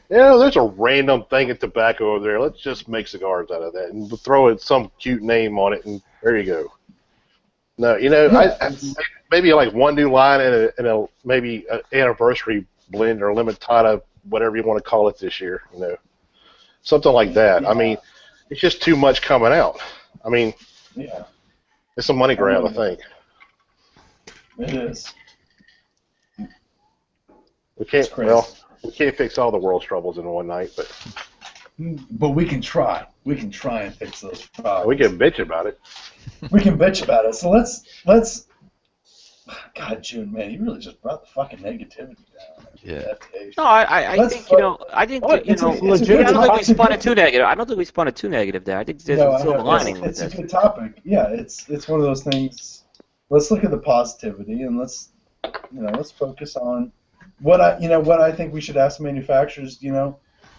there's a random thing of tobacco over there. Let's just make cigars out of that and throw it some cute name on it, and there you go. No, I maybe like 1 new line and a maybe an anniversary blend or limontada, whatever you want to call it this year. Something like that. Yeah. I mean, it's just too much coming out. I mean, it's a money grab, I think. It is. We can't fix all the world's troubles in one night, But we can try. We can try and fix those problems. we can bitch about it. We can bitch about it. So let's. God, June, man, you really just brought the fucking negativity down. Yeah. No, I think I think that, it's I don't think we spun it too negative. I don't think we spun it too negative there. I think there's a silver lining with it's this. a good topic. Yeah, it's one of those things. Let's look at the positivity and let's focus on what I think we should ask manufacturers.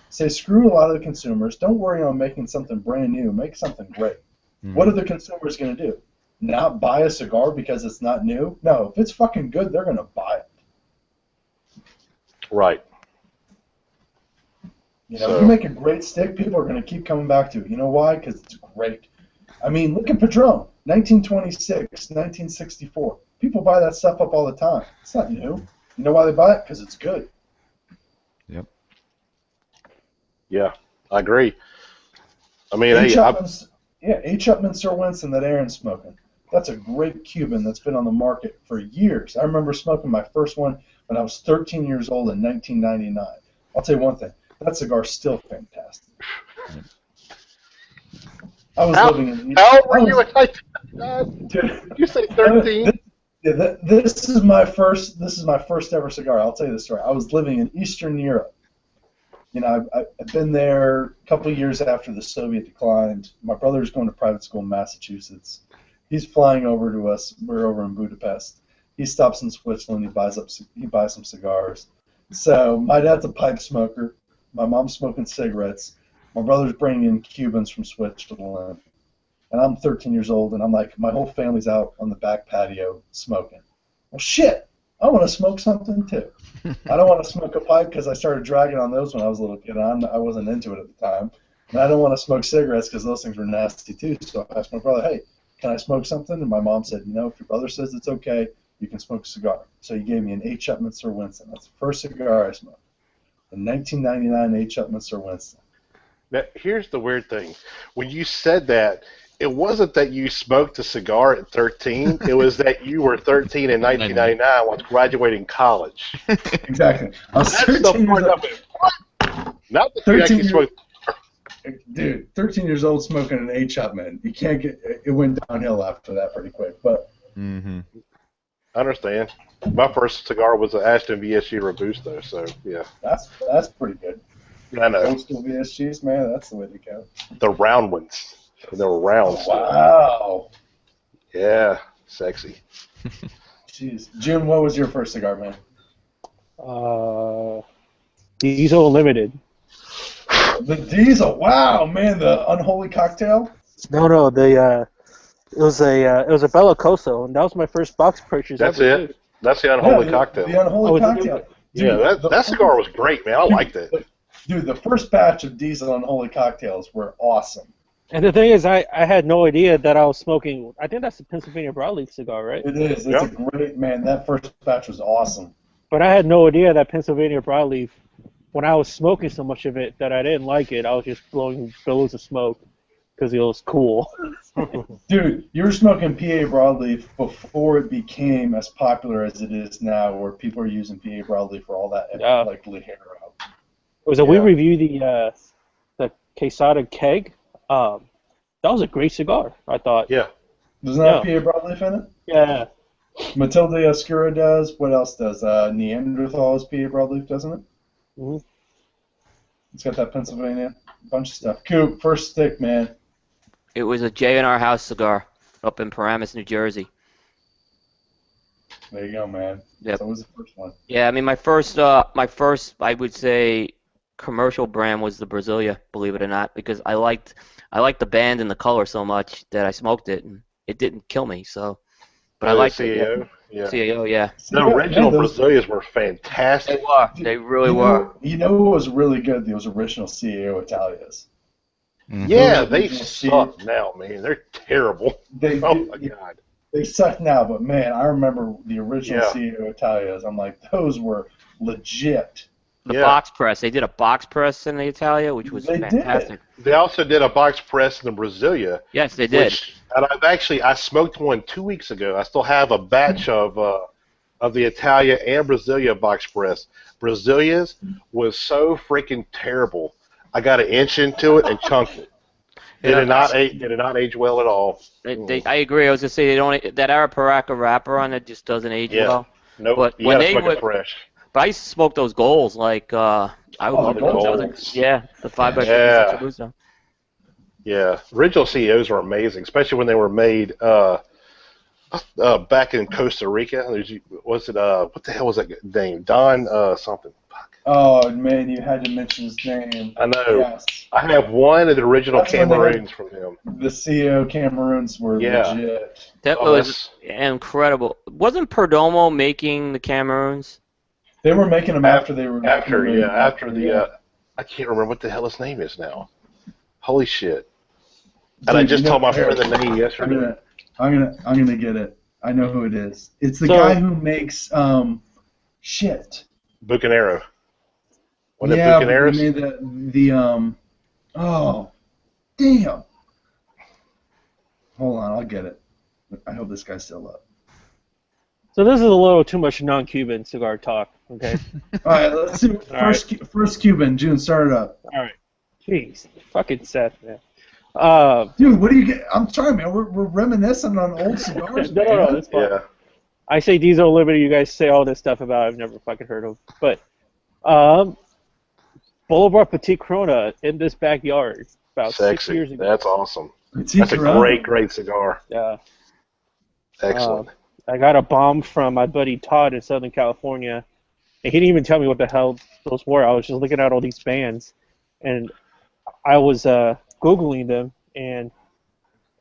Say screw a lot of the consumers. Don't worry on making something brand new. Make something great. What are the consumers going to do? Not buy a cigar because it's not new? No, if it's fucking good, they're going to buy it. Right. If you make a great stick, people are going to keep coming back to it. You know why? Because it's great. I mean, look at Padron, 1926, 1964. People buy that stuff up all the time. It's not new. You know why they buy it? Because it's good. Yep. Yeah, I agree. I mean, A. Chapman Sir Winston that Aaron's smoking. That's a great Cuban that's been on the market for years. I remember smoking my first one when I was 13 years old in 1999. I'll tell you one thing. That cigar's still fantastic. I was living in... How old were you at 1999? Did you say 13? This is my first ever cigar. I'll tell you the story. I was living in Eastern Europe. I've been there a couple of years after the Soviet declined. My brother's going to private school in Massachusetts. He's flying over to us. We're over in Budapest. He stops in Switzerland. He buys some cigars. So my dad's a pipe smoker. My mom's smoking cigarettes. My brother's bringing in Cubans from Switzerland. And I'm 13 years old, and I'm like, my whole family's out on the back patio smoking. Well, shit, I want to smoke something too. I don't want to smoke a pipe because I started dragging on those when I was a little kid. I wasn't into it at the time. And I don't want to smoke cigarettes because those things were nasty too. So I asked my brother, hey, can I smoke something? And my mom said, if your brother says it's okay, you can smoke a cigar. So he gave me an 8 Chapman Sir Winston. That's the first cigar I smoked. In 1999, 8 Chapman Sir Winston. Now, here's the weird thing. When you said that, it wasn't that you smoked a cigar at 13. It was that you were 13 in 1999 while graduating college. Exactly. I was That's the part of it. What? Not that you actually smoked. Dude, 13 years old smoking an 8 Chapman. You can't get it. Went downhill after that pretty quick. But I understand. My first cigar was an Ashton VSG Robusto, so yeah. That's pretty good. I know. Old school VSGs, man, that's the way to go. The round ones. They were round. Wow. Yeah, sexy. Jeez. June, what was your first cigar, man? Diesel Limited. The Diesel. Wow, man, the unholy cocktail. No, it was a Bellicoso, and that was my first box purchase. That's it. That's the unholy cocktail. The unholy cocktail. Dude, yeah, that cigar was great, man. I liked it. Dude, the first batch of Diesel unholy cocktails were awesome. And the thing is, I had no idea that I was smoking. I think that's the Pennsylvania broadleaf cigar, right? It is. It's a great, man. That first batch was awesome. But I had no idea that Pennsylvania broadleaf, when I was smoking so much of it that I didn't like it, I was just blowing billows of smoke because it was cool. Dude, you were smoking PA broadleaf before it became as popular as it is now, where people are using PA broadleaf for all that, Yeah. like Ligero. We reviewed the Quesada keg. That was a great cigar, I thought. Yeah. Doesn't that have PA broadleaf in it? Yeah. Matilde Oscura does. What else does? Neanderthal has PA broadleaf, doesn't it? Mm-hmm. It's got that Pennsylvania bunch of stuff. Coop, first stick, man. It was a J&R House cigar up in Paramus, New Jersey. There you go, man. Yep. That was the first one. Yeah, I mean, my first, I would say, commercial brand was the Brasilia, believe it or not, because I liked the band and the color so much that I smoked it, and it didn't kill me. So, but I liked the CAO. it. Yeah. CAO, yeah. The original Brasilias were fantastic. They were. They really were. You know what was really good? Those original CAO Italias. Mm-hmm. Yeah, they suck now, man. They're terrible. Oh my god. They suck now, but man, I remember the original Yeah. CAO Italias. I'm like, those were legit. The box press. They did a box press in the Italia, which was They fantastic. They also did a box press in the Brasilia. Yes, they did. And I smoked one 2 weeks ago. I still have a batch of the Italia and Brasilia box press. Brasilia's was so freaking terrible. I got an inch into it and chunked it. It did not age well at all. I agree. I was gonna say they don't. That Arapiraca wrapper on it just doesn't age well. Nope. But You when gotta they smoke would, it fresh. but I used to smoke those goals like I love the those. goals. Yeah, the 5x56 Yeah. Robusto. Yeah, original CEOs are amazing, especially when they were made back in Costa Rica. Was it what the hell was that name? Don something. Fuck. Oh man, you had to mention his name. I know. Yes. I have one of the original That's when they had- Cameroons from him. The CAO Cameroons were legit. That Oh, was incredible. Wasn't Perdomo making the Cameroons? They were making them after they were After the I can't remember what the hell his name is now. Holy shit! And Dude, I just you know- told my friend the name yesterday. I'm gonna get it. I know who it is. It's the So- guy who makes shit. Bucanero. Wasn't Yeah, it but Bucaneros? he made the oh, damn. Hold on, I'll get it. I hope this guy's still up. So this is a little too much non-Cuban cigar talk, okay? All right, let's see. First Cuban, June, start it up. All right. Jeez, fucking Seth, man. Dude, what do you get? I'm sorry, man. We're reminiscing on old cigars, man. No, that's fine. Yeah. I say Diesel Liberty, you guys say all this stuff about I've never fucking heard of. But Boulevard Petit Corona in this backyard about 6 years Sexy. ago. That's awesome. Petit That's a Corona. great cigar. Yeah. Excellent. I got a bomb from my buddy Todd in Southern California, and he didn't even tell me what the hell those were. I was just looking at all these bands, and I was Googling them, and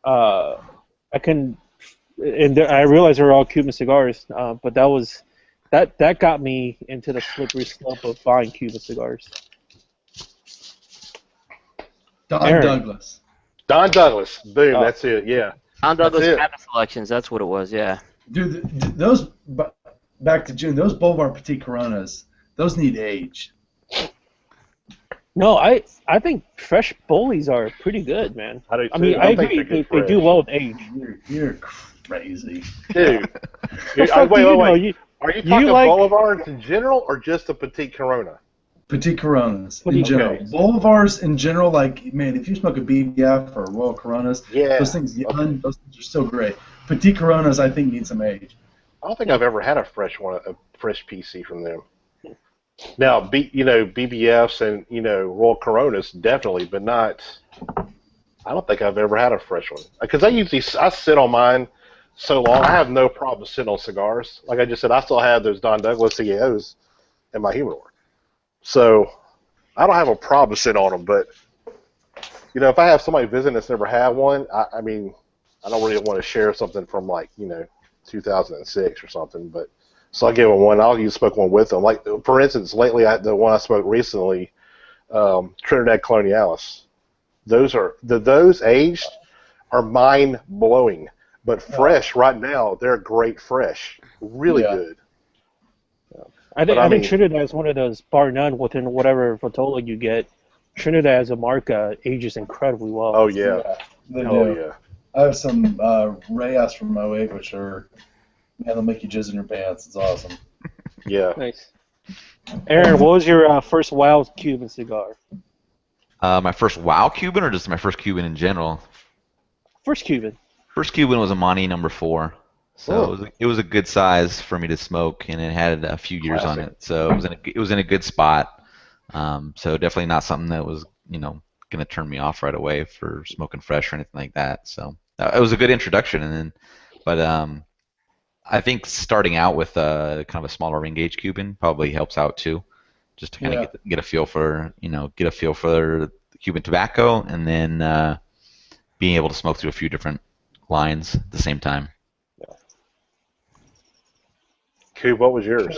I couldn't, and I realized they were all Cuban cigars, but that got me into the slippery slope of buying Cuban cigars. Don Aaron. Douglas. Don Douglas. Boom. Oh. That's it. Yeah. Don Douglas it. Cabinet Selections. That's what it was. Yeah. Dude, those, back to June, those Boulevard Petit Coronas, those need age. No, I think fresh Bolies are pretty good, man. I do I mean, too. I think agree, they're good they do fresh. well with age. You're crazy. Dude. The fuck do you know? Wait. Are you talking like- Boulevards in general or just the Petit Corona? Petit Coronas in Petit general. Coronas. Boulevards in general, like, man, if you smoke a BBF or Royal Coronas, Yeah. those things are so great. Petit Coronas, I think, need some age. I don't think I've ever had a fresh PC from them. Now, BBFs and Royal Coronas definitely, but not. I don't think I've ever had a fresh one because I sit on mine so long. I have no problem sitting on cigars. Like I just said, I still have those Don Douglas CEOs in my humidor, so I don't have a problem sitting on them. But if I have somebody visiting that's never had one, I mean, I don't really want to share something from 2006 or something, but. So I give them one. I'll smoke one with them. Like for instance, lately the one I smoked recently, Trinidad Colonialis. Those aged are mind blowing. But fresh right now, they're great fresh, really good. I But think Trinidad is one of those, bar none, within whatever Vitola you get. Trinidad as a marca ages incredibly well. Oh yeah, they oh do. yeah. I have some Reyes from '08, which are, man, they'll make you jizz in your pants. It's awesome. Yeah. Nice. Aaron, what was your first wild Cuban cigar? My first WoW Cuban, or just my first Cuban in general? First Cuban. First Cuban was a Monty number 4. So it was a good size for me to smoke, and it had a few years on it. So it was in a good spot. So definitely not something that was going to turn me off right away for smoking fresh or anything like that. So it was a good introduction, but I think starting out with kind of a smaller ring gauge Cuban probably helps out too, just to kind of get a feel for the Cuban tobacco, and then being able to smoke through a few different lines at the same time. Cube, what was yours?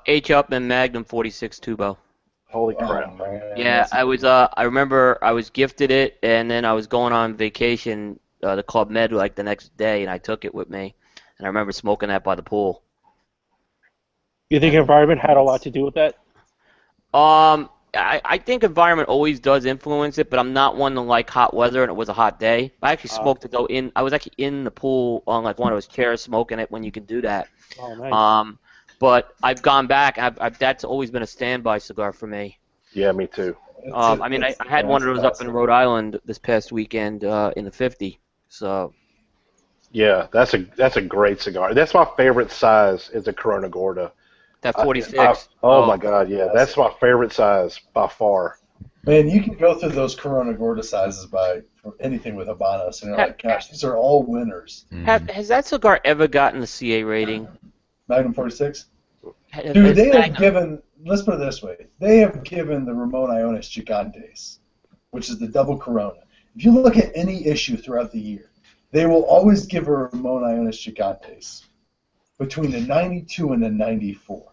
H. Upman Magnum 46 Tubo. Holy crap! Yeah, I was. I remember I was gifted it, and then I was going on vacation, the Club Med, like the next day, and I took it with me, and I remember smoking that by the pool. You think environment had a lot to do with that? I think environment always does influence it, but I'm not one to like hot weather, and it was a hot day. I actually smoked it though in. I was actually in the pool on like one of those chairs smoking it when you can do that. Oh, nice. But I've gone back. That's always been a standby cigar for me. Yeah, me too. I had one of those up in Rhode Island this past weekend in the 50. So. Yeah, that's a great cigar. That's my favorite size is a Corona Gorda. That 46. Oh my God, yeah, that's my favorite size by far. Man, you can go through those Corona Gorda sizes for anything with Habanos, and you're like, gosh, these are all winners. Has that cigar ever gotten the CA rating? Magnum 46? Dude, they have given, let's put it this way, they have given the Ramon Iones Gigantes, which is the double Corona. If you look at any issue throughout the year, they will always give a Ramon Iones Gigantes between the 92 and the 94.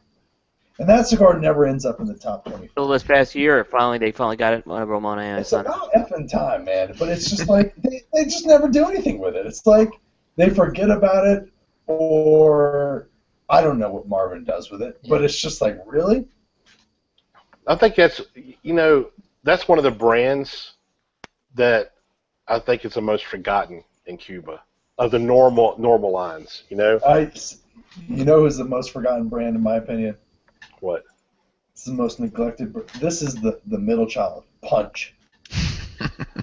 And that cigar never ends up in the top 20. Until this past year, they finally got it on a Ramon Iones. It's about effing time, man. But it's just like, they just never do anything with it. It's like they forget about it, or I don't know what Marvin does with it. But it's just like, really? I think that's one of the brands that I think is the most forgotten in Cuba of the normal lines. You know who's the most forgotten brand in my opinion? What? It's the most neglected. This is the middle child. Punch.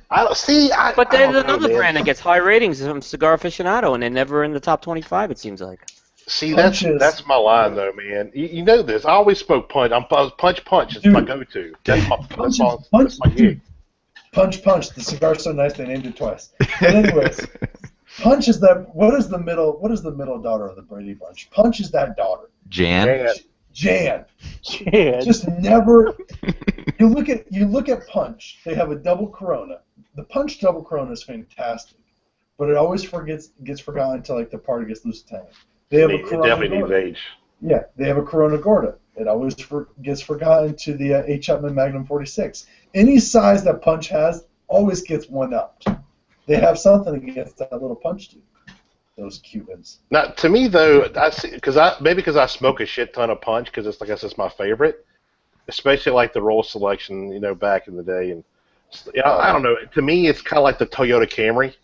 But there's another brand that gets high ratings from Cigar Aficionado, and they're never in the top 25. It seems like. See, that's my line though, man. You know this. I always spoke Punch. Punch is my go-to. That's my gig. Punch. The cigar's so nice they named it twice. But anyways, Punch is that. What is the middle daughter of the Brady Bunch? Punch is that daughter. Jan. Just never. You look at Punch. They have a double Corona. The Punch double Corona is fantastic, but it always gets forgotten until like the party gets loose tank. They have a Corona. It definitely needs age. Yeah, they have a Corona Gorda. It always gets forgotten to the H. Upman Magnum 46. Any size that Punch has always gets one upped. They have something against that little Punch dude. Those Cubans. Now, to me though, because I smoke a shit ton of Punch because it's like I said, it's my favorite, especially like the roll selection, back in the day, and I don't know. To me, it's kind of like the Toyota Camry.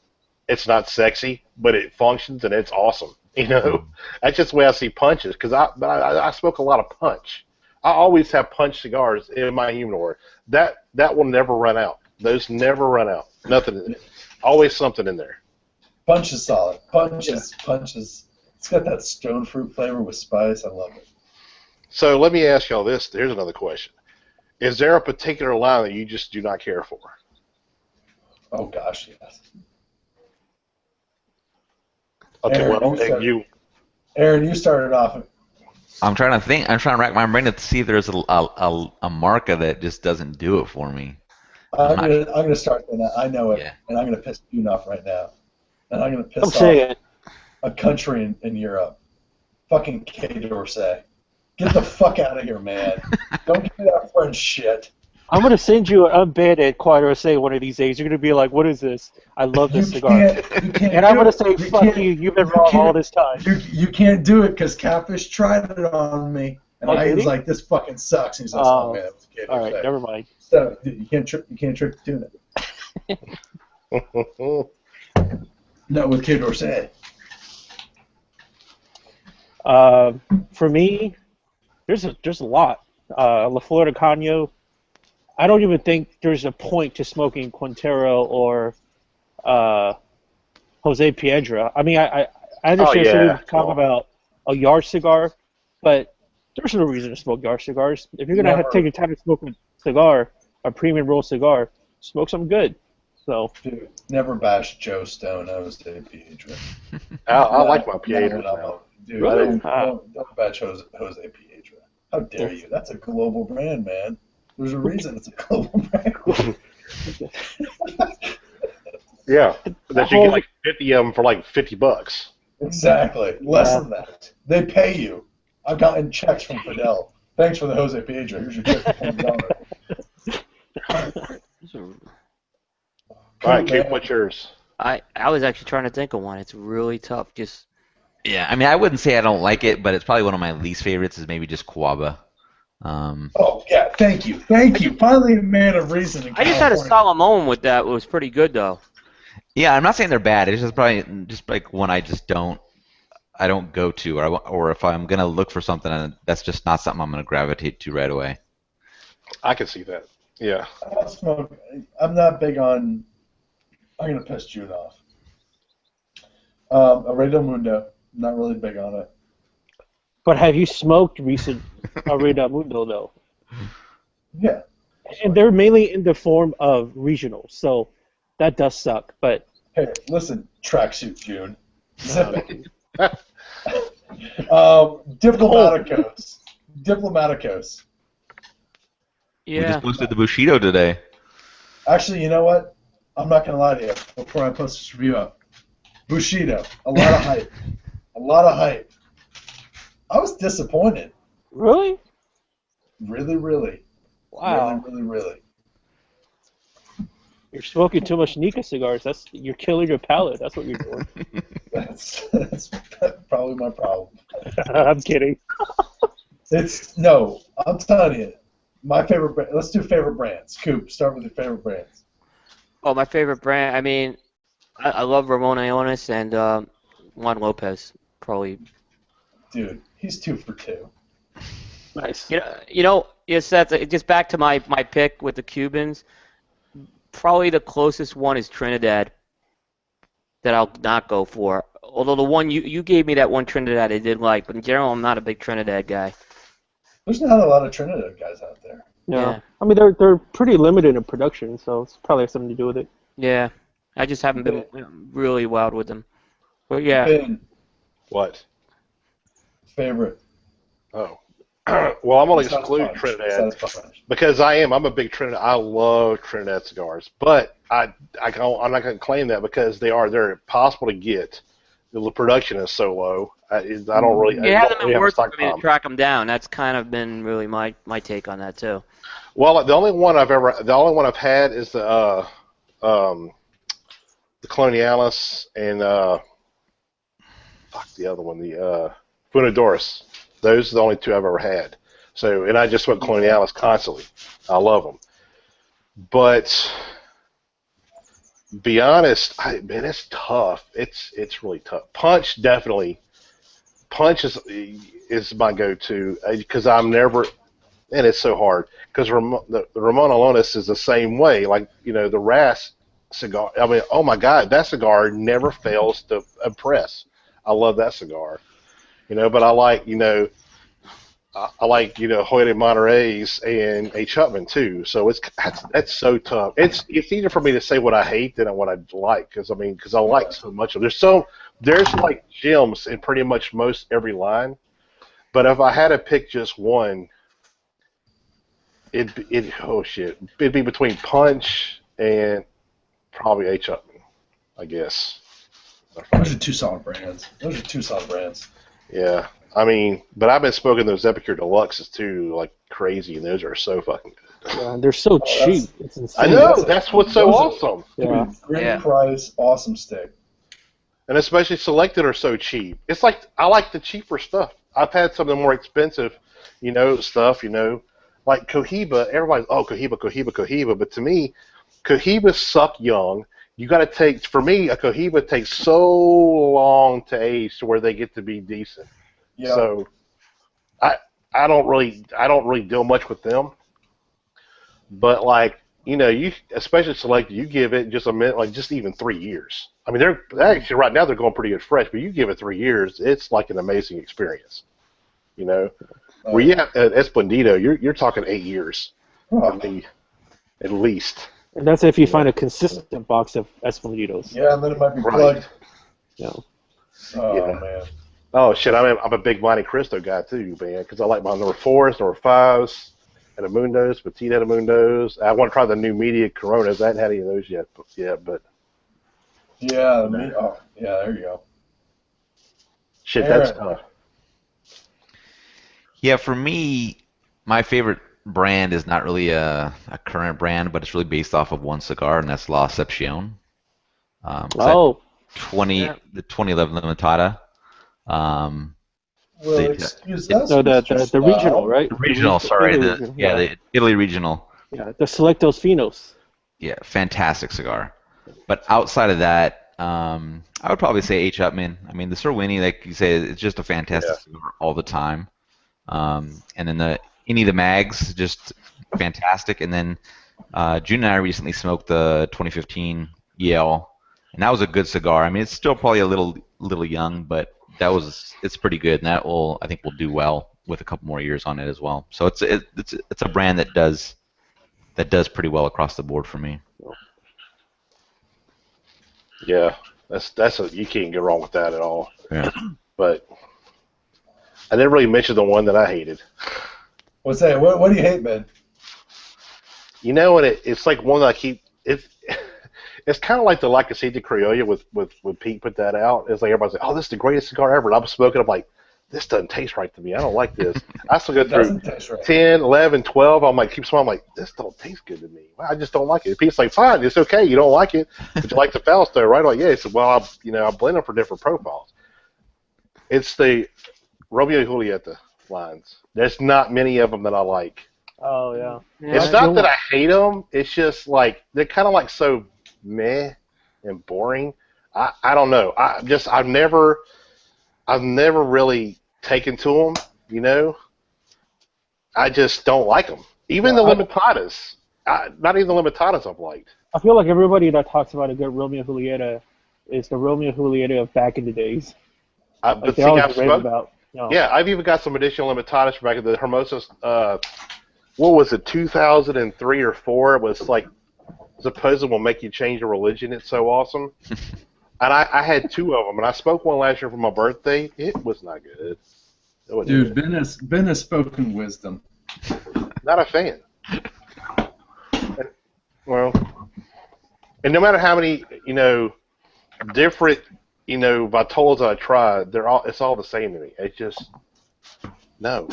It's not sexy, but it functions and it's awesome. That's just the way I see Punches because I smoke a lot of Punch. I always have Punch cigars in my humidor. That will never run out. Those never run out. Nothing. Always something in there. Punch is solid. Punch is. It's got that stone fruit flavor with spice. I love it. So let me ask y'all this. Here's another question. Is there a particular line that you just do not care for? Oh gosh, yes. Okay, Aaron, you started off. I'm trying to think. I'm trying to rack my brain to see if there's a marca that just doesn't do it for me. I'm gonna start. I know it, and I'm gonna piss you off right now. And I'm gonna piss off a country in Europe. Fucking K. D'Orsay. Get the fuck out of here, man. Don't give me that French shit. I'm gonna send you an unbanned Quiet Rosé one of these days. You're gonna be like, "What is this? I love this cigar." You can't And I'm do gonna it. say, "Fuck you! You've been You wrong all can't. this time." You can't do it because Catfish tried it on me, and Oh, I did was he? like, "This fucking sucks." And he says, "Oh man, it was a kid." All right, never mind. So dude, you can't trick the tuna. Not with Kid Rosé. For me, there's a lot. La Florida Caño. I don't even think there's a point to smoking Quintero or Jose Piedra. I mean, I understand some yeah. people talk about a yard cigar, but there's no reason to smoke yard cigars. If you're gonna have to take your time to smoke a cigar, a premium roll cigar, smoke something good. So, Dude, never bash Joe Stone. I was Dave Piedra. I like my Piedras now. Dude, Really? don't bash Jose Piedra. How dare you? That's a global brand, man. There's a reason it's a global brand. Yeah, that you get like 50 of them for like $50. Exactly. Less than that. They pay you. I've gotten checks from Fidel. Thanks for the Jose Piedra. Here's your check for $20. All right, Coop, what's yours? I was actually trying to think of one. It's really tough. Just Yeah, I mean, I wouldn't say I don't like it, but it's probably one of my least favorites. Is maybe just Quaba. Oh yeah, thank you. Finally, a man of reason. In I just had a California. solemn moment with that. It was pretty good though. Yeah, I'm not saying they're bad. It's just probably just like one I don't go to, or if I'm gonna look for something, that's just not something I'm gonna gravitate to right away. I can see that. Yeah. I'm not big on. I'm gonna piss June off. Arredo Mundo. Not really big on it. but have you smoked recent Arena Mundo though? Yeah. And they're mainly in the form of regional, so that does suck. But Hey, listen, tracksuit June. Zip it. Diplomaticos. We Yeah. just posted the Bushido today. Actually, you know what? I'm not gonna lie to you. Before I post this review up, Bushido, a lot of hype. A lot of hype. I was disappointed. really, Really. wow, Really. you're smoking too much Nika cigars. You're killing your palate. That's what you're doing. That's probably my problem. I'm kidding. I'm telling you, my favorite brand. Let's do favorite brands. Coop, start with your favorite brands. Oh, my favorite brand. I mean, I love Ramon Iones and Juan Lopez. Probably. Dude, he's 2 for 2. Nice. Yes, that's just back to my pick with the Cubans. Probably the closest one is Trinidad that I'll not go for. Although the one you gave me that one Trinidad I did like, but in general I'm not a big Trinidad guy. There's not a lot of Trinidad guys out there. Yeah. I mean, they're pretty limited in production, so it's probably has something to do with it. Yeah, I just haven't been really wild with them. But yeah, Ben, What? favorite. Oh. Well, I'm going to Besides exclude Punch. Trinidad Besides Punch. because I'm a big Trinidad. I love Trinidad cigars, but I'm not going to claim that because they're impossible to get. The production is so low. I don't really. it I hasn't don't really been have a worth it stock for me to problem. track them down. That's kind of been really my take on that too. Well, the only one I've had is the Colonialis and fuck the other one, the Funadorus. Those are the only two I've ever had. So, and I just went Colonialis constantly. I love them. But be honest, man, it's tough. It's really tough. Punch definitely. Punch is my go-to because I'm never, and it's so hard because the Ramon Alonis is the same way. Like the Ras cigar. I mean, oh my God, that cigar never fails to impress. I love that cigar. But I like Hoyt Monterey's and H. Hutman too. So that's so tough. It's easier for me to say what I hate than what I like because I like so much of it. There's like gems in pretty much most every line. But if I had to pick just one, it'd be between Punch and probably H. Hutman, I guess. Those are two solid brands. Yeah. But I've been smoking those Epicure Deluxes too, like crazy, and those are so fucking good. Yeah, they're so cheap. It's insane. I know, that's what's so awesome. Yeah. Great Yeah. price, awesome stick. And especially Selected are so cheap. It's like, I like the cheaper stuff. I've had some of the more expensive, stuff, like Cohiba. Everybody's, oh, Cohiba. But to me, Cohibas suck young. You got to for me, a Cohiba takes so long to age to where they get to be decent. Yeah. So I don't really deal much with them. But like, you especially Selected, you give it just a minute, like just even 3 years. I mean, they're actually right now they're going pretty good fresh, but you give it 3 years, it's like an amazing experience. Where you have Esplendido, you're talking 8 years, at least. And that's if you find a consistent box of Esplendidos. Yeah, and then it might be Right. plugged. Yeah. Oh, Yeah. man. Oh shit, I'm a big Monte Cristo guy too, man, because I like my number 4s, number 5s, Edamundos, Petite Edamundos. I want to try the new Media Coronas. I haven't had any of those yet, but Yeah, there you go. shit, Aaron. that's Yeah, for me, my favorite brand is not really a current brand, but it's really based off of one cigar, and that's La Excepcion. Oh. The 2011 Limitada. Well, They- excuse us. No, the Mr. regional, Stahl. right? The regional, sorry, Italy, the Italy regional. Yeah, the Selectos Finos. Yeah, fantastic cigar. But outside of that, I would probably say H. Upman. I mean, the Sir Winnie, like you say, it's just a fantastic cigar all the time. And then any of the mags, just fantastic. And then June and I recently smoked the 2015 Yale, and that was a good cigar. I mean, it's still probably a little young, but it's pretty good, and I think will do well with a couple more years on it as well. So it's a brand that does pretty well across the board for me. yeah, you can't go wrong with that at all. Yeah. But I didn't really mention the one that I hated. What's that? What do you hate, man? And it's like one that I keep. It's kind of like the La Casita Criolla with Pete put that out. It's like everybody's like, oh, this is the greatest cigar ever. And I'm smoking. I'm like, this doesn't taste right to me. I don't like this. I still go through Doesn't taste right. 10, 11, 12. I'm like, keep smiling. I'm like, this don't taste good to me. I just don't like it. Pete's like, fine, it's okay. You don't like it, but you like the Fausto, right? I'm like, yeah. He said, well, I blend them for different profiles. It's the Romeo and Julieta lines. There's not many of them that I like. Oh, yeah. It's not that I hate them. It's just like they're kind of like so meh and boring. I don't know. I've never really taken to them. I just don't like them. Even the Limitadas. Not even the Limitadas I've liked. I feel like everybody that talks about a good Romeo and Julieta is the Romeo and Julieta of back in the days. But Like see, they always I've rave smoked, about. yeah, I've even got some additional Limitadas back in the Hermosos. What was it, 2003 or 4? It was like, supposedly will make you change your religion. It's so awesome. And I had 2 of them, and I smoked one last year for my birthday. It was not good. It wasn't Dude, good. Ben has spoken wisdom. Not a fan. Well, and no matter how many, different, Vitolas I tried, it's all the same to me. It's just, no,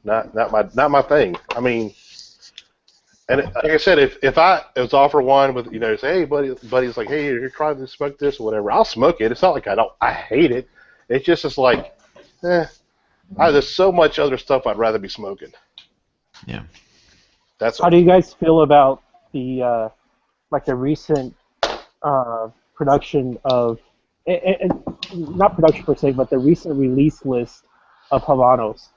not my thing. I mean, and like I said, if I was offered one with, say, hey, buddy's like, hey, here, try this, smoke this, or whatever, I'll smoke it. It's not like I hate it. It's like, there's so much other stuff I'd rather be smoking. Yeah. How do you guys feel about the the recent production of, and not production per se, but the recent release list of Habanos?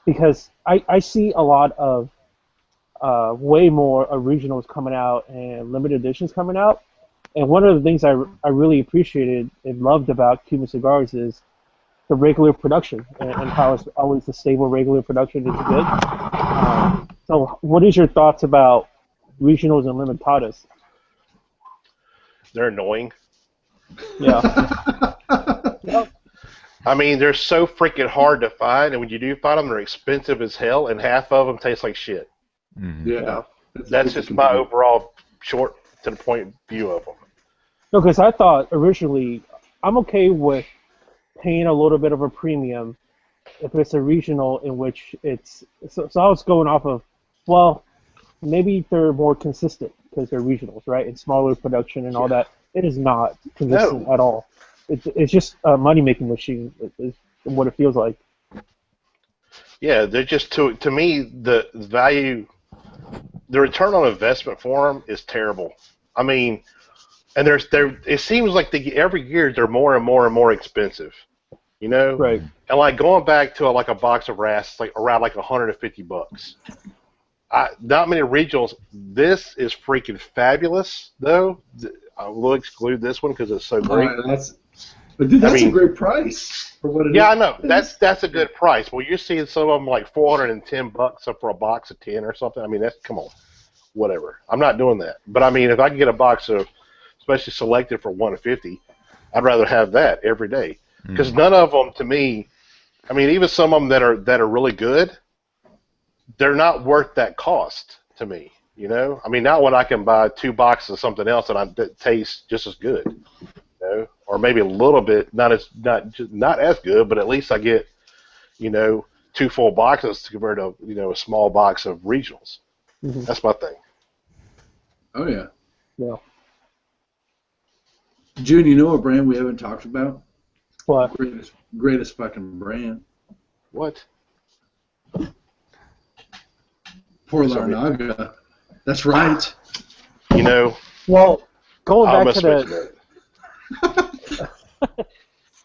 Because I see a lot of way more originals coming out and limited editions coming out. And one of the things I really appreciated and loved about Cuban cigars is the regular production and how it's always the stable regular production is good. So what is your thoughts about regionals and limitadas? They're annoying. Yeah. Yep. I mean, they're so freaking hard to find, and when you do find them, they're expensive as hell, and half of them taste like shit. Mm-hmm. Yeah. That's just my overall short to the point view of them. No, because I thought originally I'm okay with paying a little bit of a premium if it's a regional in which it's so I was going off of, well, maybe they're more consistent because they're regionals, right? And smaller production and all that. It is not consistent at all. It's just a money-making machine is what it feels like. Yeah, they're just to me the value, the return on investment for them is terrible. I mean, and it seems like every year they're more and more and more expensive. You know, Right? And like going back to like a box of rats, like around like $150. Not many regionals. This is freaking fabulous, though. I will exclude this one because it's so great. But dude, that's a great price for what it is. Yeah, I know. That's a good price. Well, you're seeing some of them like $410 up for a box of 10 or something. I mean, come on, whatever. I'm not doing that. But I mean, if I can get a box of, especially selected for $150, I'd rather have that every day. Because none of them, to me, I mean, even some of them that are really good, they're not worth that cost to me. You know, I mean, not when I can buy 2 boxes of something else that tastes just as good. You know, or maybe a little bit not as good, but at least I get 2 full boxes compared to a small box of regionals. Mm-hmm. That's my thing. Oh yeah. Yeah. June, you know a brand we haven't talked about? What? Greatest fucking brand. What? Poor Larnaga. That's right. Well, going back to the.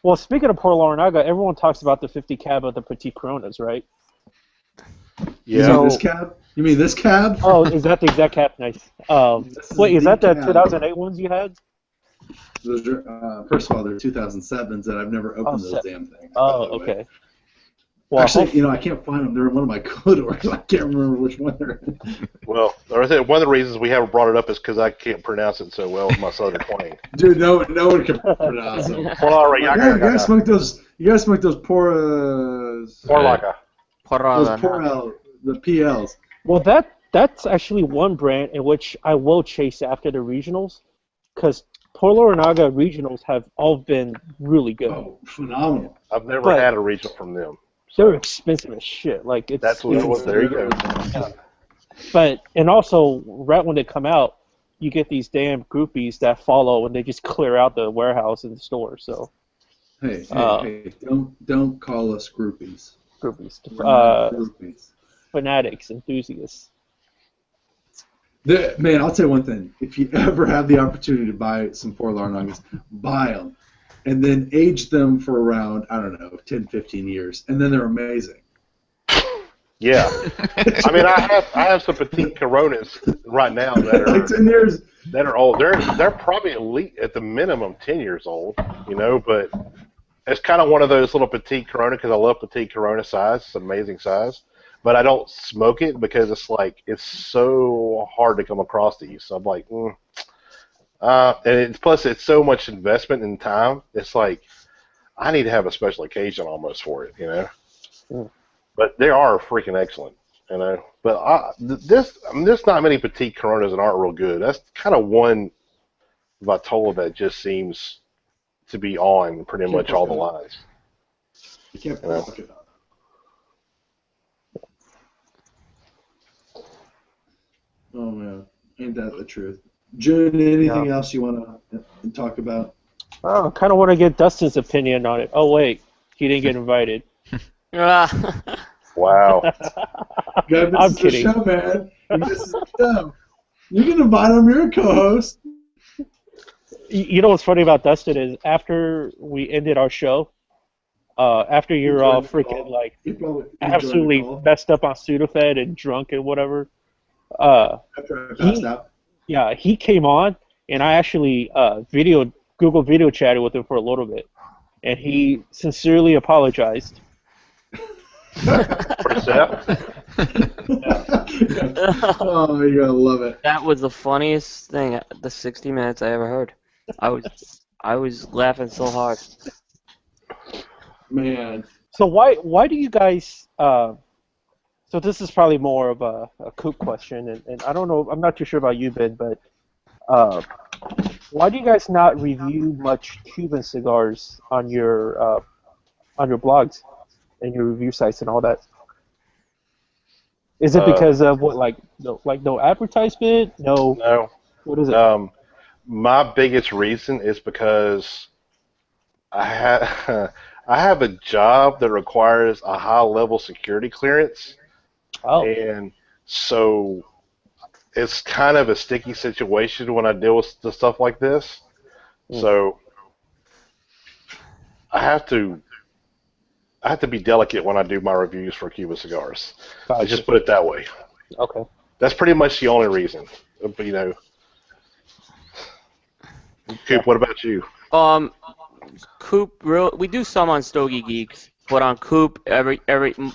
Well, speaking of Port Larnaga, everyone talks about the 50 cab of the Petit Coronas, right? Yeah. So, this cab? You mean this cab? Oh, is that the exact cab? Nice. Wait, is that the 2008 ones you had? Those are, first of all, they're 2007s, and I've never opened those damn things. Oh, okay. Well, actually, I can't find them. They're in one of my Commodores. I can't remember which one they're in. Well, one of the reasons we haven't brought it up is because I can't pronounce it so well with my southern twang. Dude, no one can pronounce them. You guys smoke those. You guys smoke those Porlaca. The PLs. Well, that's actually one brand in which I will chase after the regionals, because Port Larnaga regionals have all been really good. Oh, phenomenal! I've never had a regional from them. They're expensive as shit. Like that's what it was. There you go. But also, right when they come out, you get these damn groupies that follow and they just clear out the warehouse and the store. So. Hey! Don't call us groupies. Groupies. Fanatics, enthusiasts. Man, I'll tell you one thing. If you ever have the opportunity to buy some Port Larnagas, buy them. And then age them for around, 10, 15 years. And then they're amazing. Yeah. I mean, I have some Petite Coronas right now that are... like 10 years. That are old. They're probably at the minimum 10 years old, but it's kind of one of those little Petite Corona because I love Petite Corona size. It's an amazing size. But I don't smoke it because it's so hard to come across these. So I'm like, and plus it's so much investment in time. It's like I need to have a special occasion almost for it, But they are freaking excellent, But there's not many Petite Coronas that aren't real good. That's kind of one Vitola that just seems to be on pretty much all the lines. You can't fuck it up. Oh man, ain't that the truth? June, anything else you want to talk about? Oh, I kind of want to get Dustin's opinion on it. Oh wait, he didn't get invited. Wow. I'm kidding. Show, man. This is the show. You can invite him. You're a co-host. You know what's funny about Dustin is after we ended our show, after you're all freaking absolutely messed up on Sudafed and drunk and whatever. After I passed out. Yeah, he came on, and I actually Google video chatted with him for a little bit, and he sincerely apologized. Oh, you're gonna love it. That was the funniest thing, the 60 Minutes I ever heard. I was laughing so hard. Man. So why do you guys? So this is probably more of a Coop question, and I don't know. I'm not too sure about you, Ben, but why do you guys not review much Cuban cigars on your blogs and your review sites and all that? Is it because of what, like no advertisement? No. No. What is it? My biggest reason is because I have I have a job that requires a high level security clearance, Oh. and so it's kind of a sticky situation when I deal with the stuff like this. So I have to be delicate when I do my reviews for Cuban cigars. I just put it that way. Okay. That's pretty much the only reason. But, Coop, what about you? Coop, we do some on Stogie Geeks, but on Coop,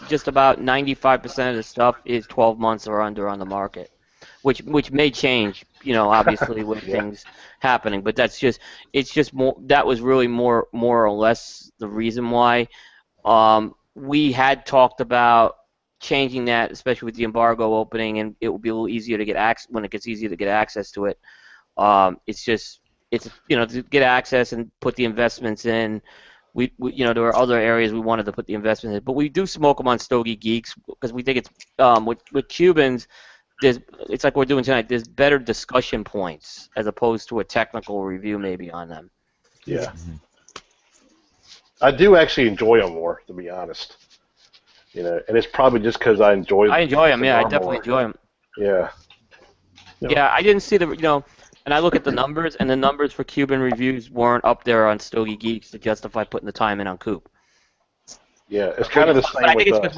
just about 95% of the stuff is 12 months or under on the market, which may change, obviously with Yeah. things happening. But it's just more. That was really more or less the reason why. We had talked about changing that, especially with the embargo opening, and it will be a little easier to get access when it gets easier to get access to it. It's to get access and put the investments in. We there were other areas we wanted to put the investments in, but we do smoke them on Stogie Geeks because we think it's with Cubans. It's like we're doing tonight. There's better discussion points as opposed to a technical review maybe on them. Yeah. I do actually enjoy them more, to be honest. And it's probably just because I enjoy them. Yeah, I cigar definitely more. enjoy them. Yeah. Yeah, I didn't see and I look at the numbers, and the numbers for Cuban reviews weren't up there on Stogie Geeks to justify putting the time in on Coop. Yeah, it's kind of the same But I think with it's because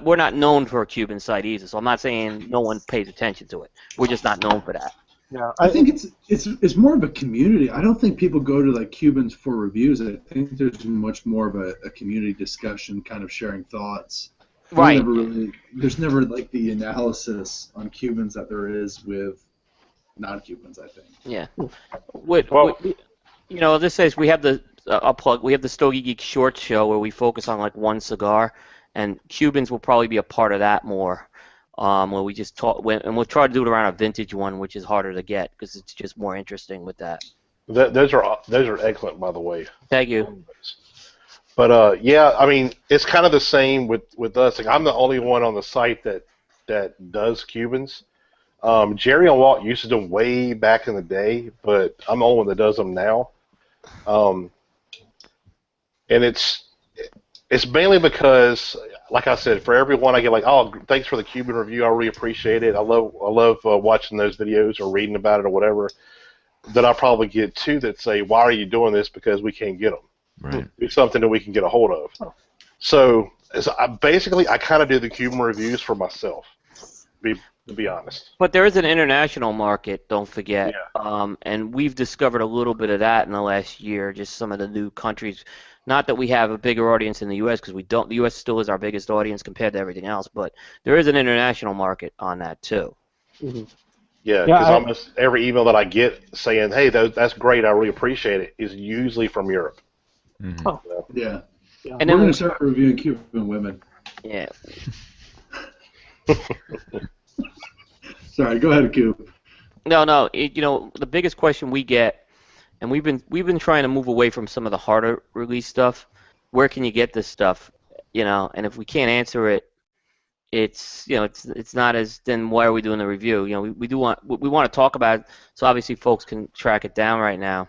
we're not known for a Cuban site either. So I'm not saying no one pays attention to it. We're just not known for that. Yeah. I think it's more of a community. I don't think people go to like Cubans for reviews. I think there's much more of a community discussion, kind of sharing thoughts. Right. There's never like the analysis on Cubans that there is with non-Cubans, I think. Yeah. This says we have I'll plug. We have the Stogie Geek Short Show where we focus on like one cigar, and Cubans will probably be a part of that more. Where we just talk, and we'll try to do it around a vintage one, which is harder to get because it's just more interesting with that. Those are excellent, by the way. Thank you. But yeah, I mean, it's kind of the same with us. Like, I'm the only one on the site that does Cubans. Jerry and Walt used to do them way back in the day, but I'm the only one that does them now. And it's mainly because, like I said, for everyone I get like, oh, thanks for the Cuban review, I really appreciate it. I love watching those videos or reading about it or whatever. Then I probably get two that say, why are you doing this? Because we can't get them. Right. It's something that we can get a hold of. So I kind of do the Cuban reviews for myself, to be honest. But there is an international market, don't forget. Yeah. And we've discovered a little bit of that in the last year, just some of the new countries. Not that we have a bigger audience in the U.S., because we don't. The U.S. still is our biggest audience compared to everything else, but there is an international market on that, too. Mm-hmm. Yeah, because almost every email that I get saying, hey, that's great, I really appreciate it, is usually from Europe. Mm-hmm. Oh. So, Yeah. Yeah. And we're going to start reviewing Cuban women. Yeah. Sorry, go ahead, Coop. No. The biggest question we get, and we've been trying to move away from some of the harder release stuff. Where can you get this stuff? And if we can't answer it, it's not as, then why are we doing the review? We want to talk about it, so obviously folks can track it down right now.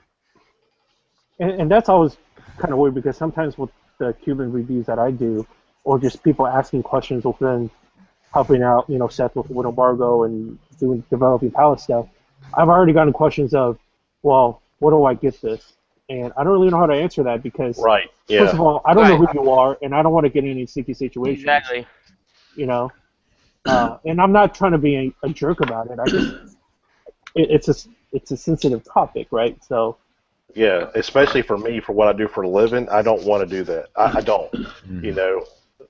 And that's always kind of weird because sometimes with the Cuban reviews that I do, or just people asking questions within helping out, Seth with Embargo and developing palette stuff, I've already gotten questions of, well, where do I get this? And I don't really know how to answer that because, right. Yeah. First of all, I don't know who you are, and I don't want to get in any sticky situations. Exactly. And I'm not trying to be a jerk about it. It's a sensitive topic, right? So. Yeah, especially for me, for what I do for a living, I don't want to do that. I don't.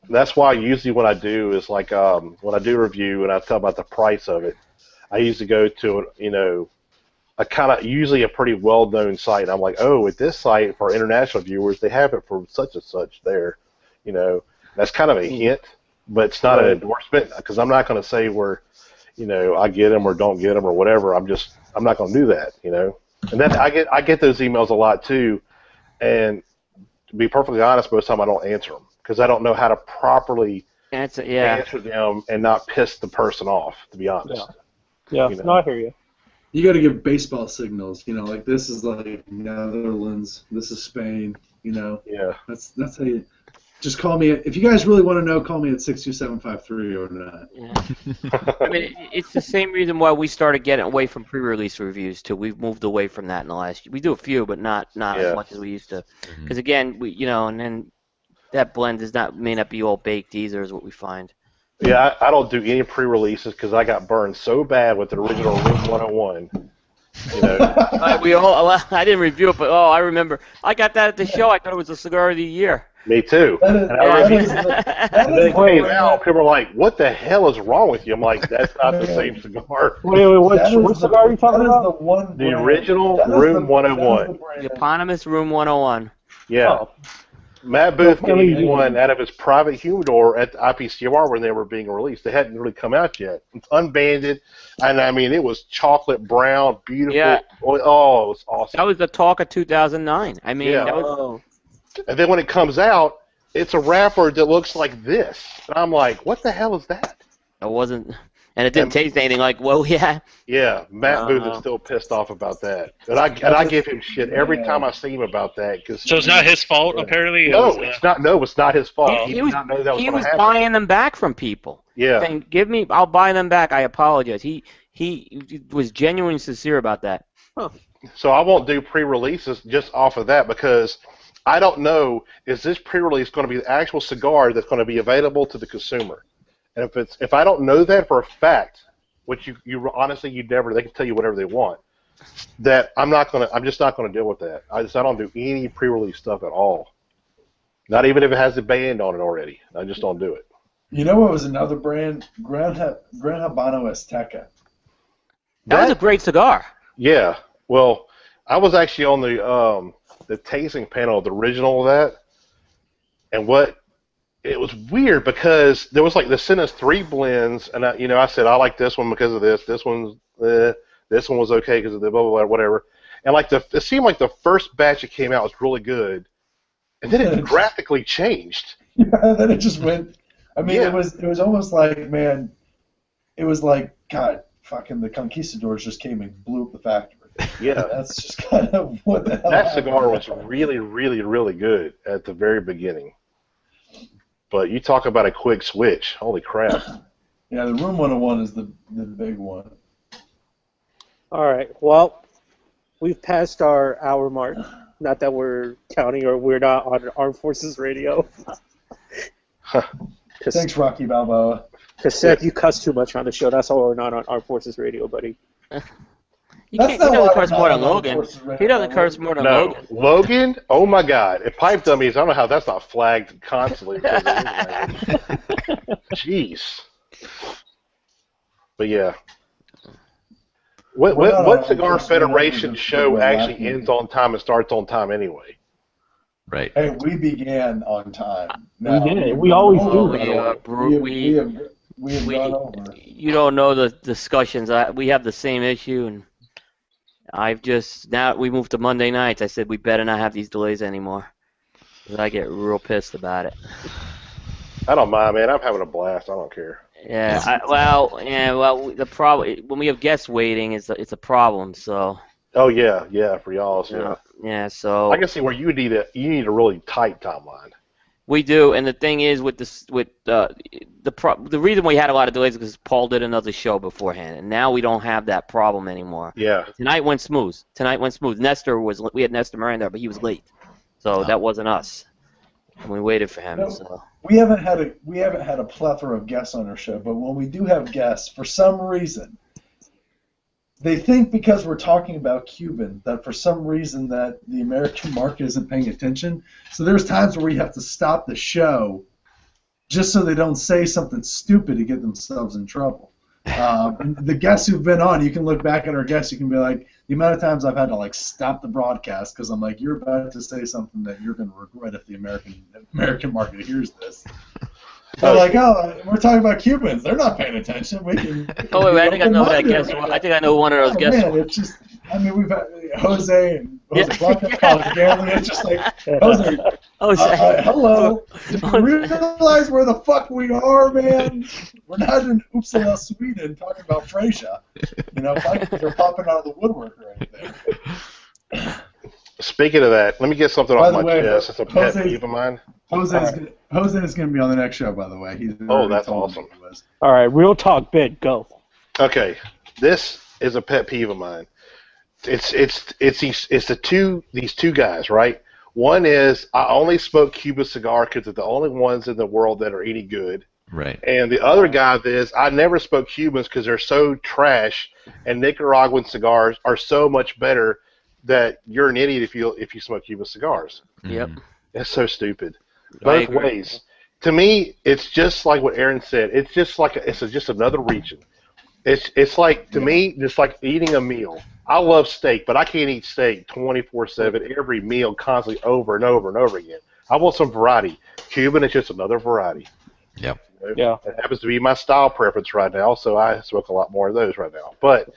That's why usually what I do is like when I do a review and I tell about the price of it, I usually go to a kind of usually a pretty well-known site. And I'm like, oh, at this site for international viewers, they have it for such and such there. That's kind of a hint, but it's not an endorsement because I'm not going to say where, I get them or don't get them or whatever. I'm not going to do that. And then I get those emails a lot too, and to be perfectly honest, most of the time I don't answer them because I don't know how to properly answer them and not piss the person off, to be honest. Yeah, You know? no, I hear you. You got to give baseball signals, like this is like Netherlands, this is Spain, Yeah. That's how you. Just call me. If you guys really want to know, call me at 62753 or not. Yeah. I mean, it's the same reason why we started getting away from pre-release reviews too. We've moved away from that in the last. We do a few, but not as much as we used to. Because again, and then that blend may not be all baked either, is what we find. Yeah, I don't do any pre-releases because I got burned so bad with the original Room 101. I didn't review it, but I remember I got that at the show. I thought it was the cigar of the year. Me too. And then came out, people were like, "What the hell is wrong with you?" I'm like, "That's not the same cigar." Wait, what cigar are you talking about? The original Room 101. The eponymous Room 101. Yeah. Oh. Matt Booth gave one out of his private humidor at the IPCR when they were being released. They hadn't really come out yet. It's unbanded, and I mean, it was chocolate brown, beautiful. Yeah. Oh, it was awesome. That was the talk of 2009. I mean, that was. And then when it comes out, it's a wrapper that looks like this. And I'm like, what the hell is that? It wasn't, and it didn't taste anything like, Yeah, Matt Booth is still pissed off about that. And I give him shit every time I see him about that. So it's not his fault, apparently? No, it's not. No, it's not his fault. He did was, not know that was he going was to happen. buying them back from people. Yeah. Saying, I'll buy them back. I apologize. He was genuinely sincere about that. So I won't do pre-releases just off of that because I don't know, is this pre-release going to be the actual cigar that's going to be available to the consumer? And if I don't know that for a fact, which you honestly they can tell you whatever they want, that I'm just not going to deal with that. I don't do any pre-release stuff at all. Not even if it has the band on it already. I just don't do it. You know what was another brand? Gran Habano Azteca. That was a great cigar. Yeah. Well, I was actually on the tasting panel, the original of that, and it was weird because there was they sent us 3 blends, and I said I like this one because of this. This one was okay because of the blah blah blah whatever. And it seemed like the first batch that came out was really good, and then it graphically changed. Yeah, then it just went. I mean, it was almost like, man, it was like, God, fucking the Conquistadors just came and blew up the factory. Yeah, that's just kind of what the hell. That cigar was really, really, really good at the very beginning. But you talk about a quick switch. Holy crap. Yeah, the Room 101 is the big one. All right. Well, we've passed our hour mark. Not that we're counting or we're not on Armed Forces Radio. Thanks, Rocky Balboa. Because Seth, you cuss too much on the show. That's why we're not on Armed Forces Radio, buddy. He doesn't curse more than Logan. He doesn't curse more than Logan. Logan? Oh my God! If pipe dummies, I don't know how that's not flagged constantly. Jeez. But yeah. What Cigar Federation show actually ends on time and starts on time anyway? Right. Hey, we began on time. We did. We always do. We have gone over. You don't know the discussions. We have the same issue, and now we moved to Monday nights. I said we better not have these delays anymore, because I get real pissed about it. I don't mind, man. I'm having a blast. I don't care. Yeah. The problem when we have guests waiting, it's a problem. So. Oh yeah, for y'all. So. Yeah. So. I can see where you need a really tight timeline. We do, and the thing is with the reason we had a lot of delays is because Paul did another show beforehand, and now we don't have that problem anymore. Yeah. Tonight went smooth. We had Nestor Miranda, but he was late, so that wasn't us. And we waited for him. So. We haven't had a plethora of guests on our show, but when we do have guests, for some reason, they think because we're talking about Cuban that for some reason that the American market isn't paying attention. So there's times where we have to stop the show just so they don't say something stupid to get themselves in trouble. The guests who've been on, you can look back at our guests, you can be like, the amount of times I've had to stop the broadcast because I'm like, you're about to say something that you're going to regret if the American market hears this. They're like, oh, we're talking about Cubans. They're not paying attention. I think I know that guest. I think I know one of those guests. Man, it's just, we've had Jose and Blanca, Colin Gambling. It's just like, Jose, Oh, hello. Do you realize where the fuck we are, man? We're not in Uppsala, Sweden, talking about Frasier. You know, Vikings are popping out of the woodwork right there. Speaking of that, let me get something By off the my way, chest. It's a pet Jose's- peeve of mine. Jose is going to be on the next show, by the way. He's Oh, already that's told me awesome. he was. All right, real talk, bid, go. Okay, this is a pet peeve of mine. It's these two guys, right? One is I only smoke Cuban cigar because they're the only ones in the world that are any good. Right. And the other guy is I never smoke Cubans because they're so trash, and Nicaraguan cigars are so much better that you're an idiot if you smoke Cuban cigars. Yep. It's so stupid. I Both agree. ways. To me, it's just like what Aaron said. It's just like just another region. It's like to me, just like eating a meal. I love steak, but I can't eat steak 24/7 every meal constantly over and over and over again. I want some variety. Cuban is just another variety. Yep. You know? Yeah. It happens to be my style preference right now, so I smoke a lot more of those right now. But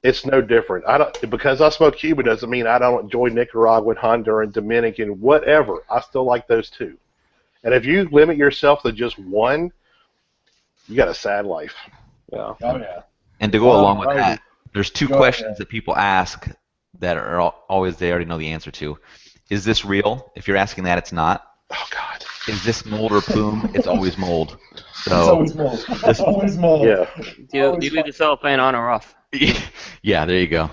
it's no different. Because I smoke Cuban doesn't mean I don't enjoy Nicaraguan, Honduran, Dominican, whatever. I still like those too. And if you limit yourself to just one, you got a sad life. Yeah. Oh, yeah. And to go along with Alrighty. that, there's two Go questions ahead. that people ask that are always they already know the answer to. Is this real? If you're asking that, it's not. Oh God. Is this mold or plume? It's always mold. It's So always mold. It's always mold. Yeah. Do you leave the cellophane on or off? yeah, there you go.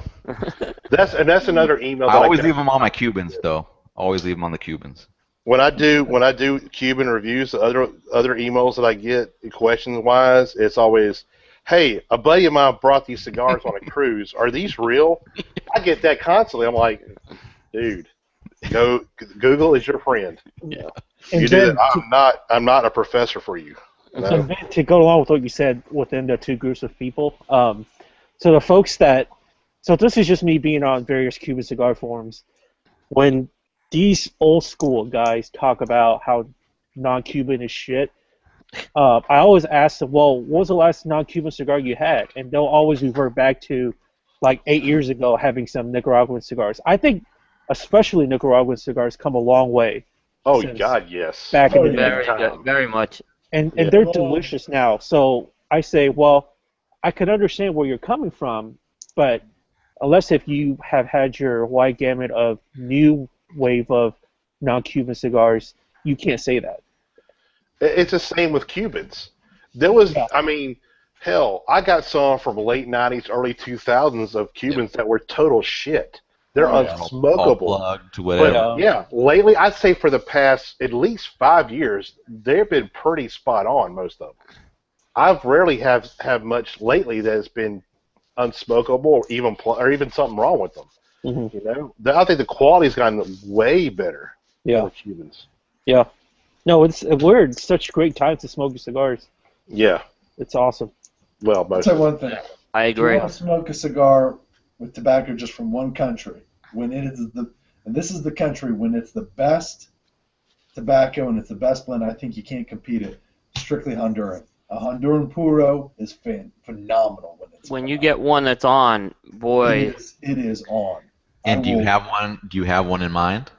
That's another email I that always get. leave them on my Cubans though. Always leave them on the Cubans. When I do Cuban reviews, the other emails that I get questions wise, it's always, hey, a buddy of mine brought these cigars on a cruise. Are these real? I get that constantly. I'm like, dude, Google is your friend. Yeah. And You do then that. I'm not a professor for you. No. And then to go along with what you said within the two groups of people, so the folks so this is just me being on various Cuban cigar forums. When these old school guys talk about how non-Cuban is shit, I always ask them, well, what was the last non-Cuban cigar you had? And they'll always revert back to like 8 years ago having some Nicaraguan cigars. I think especially Nicaraguan cigars come a long way. Oh Since God, yes. back in the day. Very good. Very much. And Yeah. they're delicious now. So I say, well, I can understand where you're coming from, but unless if you have had your wide gamut of new wave of non-Cuban cigars, you can't say that. It's the same with Cubans. There was, Yeah. I mean, hell, I got some from late '90s, early 2000s of Cubans that were total shit. They're Oh, yeah. unsmokable. Plugged to whatever. But yeah, lately, I'd say for the past at least 5 years, they've been pretty spot on, most of them. I've rarely have much lately that has been unsmokable or even something wrong with them. Mhm. You know, I think the quality's gotten way better Yeah. for Cubans. Yeah. No, we're in such great times to smoke cigars. Yeah, It's awesome. well, I'll most tell of you them. one thing. I If you agree. want to smoke a cigar with tobacco just from one country, when it is and this is the country when it's the best tobacco and it's the best blend, I think you can't compete it. Strictly Honduran. A Honduran puro is phenomenal when it's When you get one that's on, boy, it is on. And I do you will- have one? Do you have one in mind?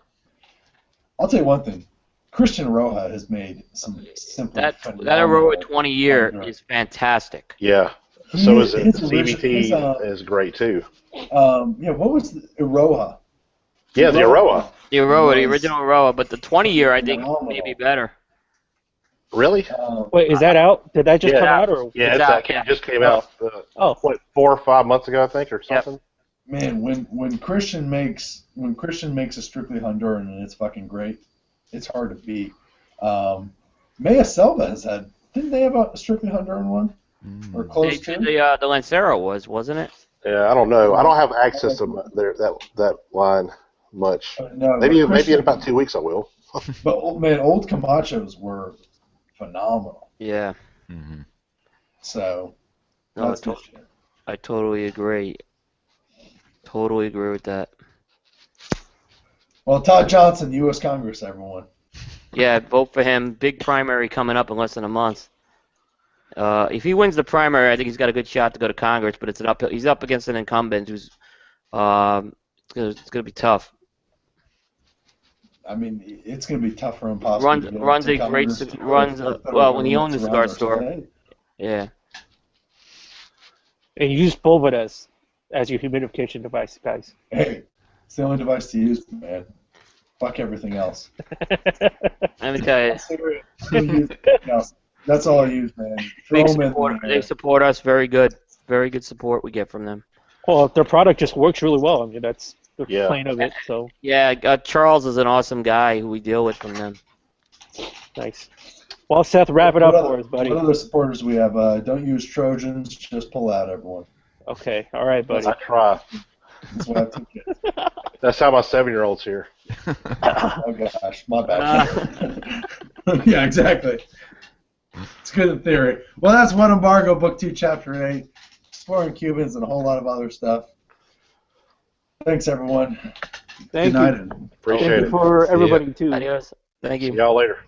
I'll tell you one thing. Christian Roja has made some simply that phenomenal Aurora 20 year Honduran. is fantastic. Yeah. So is His CBT original- is great too. Yeah, what was the Aroha? Yeah, the Aroa. The Aurora, the Nice. original Aurora, but the 20 year I think Phenomenal. may be better. Really? Wait, is that out? Did that just Yeah. come out? Or Yeah, It's out, yeah. it just came out. Oh, What, 4 or 5 months ago, I think, or something. Man, when Christian makes a strictly Honduran and it's fucking great, it's hard to beat. Maya Selva didn't they have a strictly Honduran one or close to? The Lancero wasn't it? Yeah, I don't know. I don't have access to that line much. No, Maybe but Christian- in about 2 weeks I will. But old Camachos were phenomenal. Yeah. Mm-hmm. So No, that's good shit. I totally agree. Totally agree with that. Well, Todd Johnson, U.S. Congress, everyone. Yeah, vote for him. Big primary coming up in less than a month. If he wins the primary, I think he's got a good shot to go to Congress. But it's an uphill. He's up against an incumbent who's it's gonna be tough. I mean, it's going to be tough for him possibly Runs to get runs to a come great under runs. Well, when he owned the cigar store. Hey, Yeah. And you use Pulver as your humidification device, guys. hey, it's the only device to use, man. Fuck everything else. Let me tell you, Don't use anything else. That's all I use, man. Throw them in there. they support us very good. Very good support we get from them. Well, their product just works really well. I mean, that's the Yeah. point of it. So Yeah, Charles is an awesome guy who we deal with from them. nice. Well, Seth, wrap it up for us, buddy. What other supporters we have? Don't use Trojans. Just pull out, everyone. Okay, all right, buddy. I try. That's what I have 2 kids. That's how my 7-year-old's here. Oh gosh, my bad. Yeah, exactly. It's good in theory. Well, that's One Embargo, Book 2, Chapter 8. Exploring Cubans and a whole lot of other stuff. Thanks, everyone. Thank Good night. you. And Appreciate Thank it. you for See ya. everybody too. Adios. Thank you. See y'all later.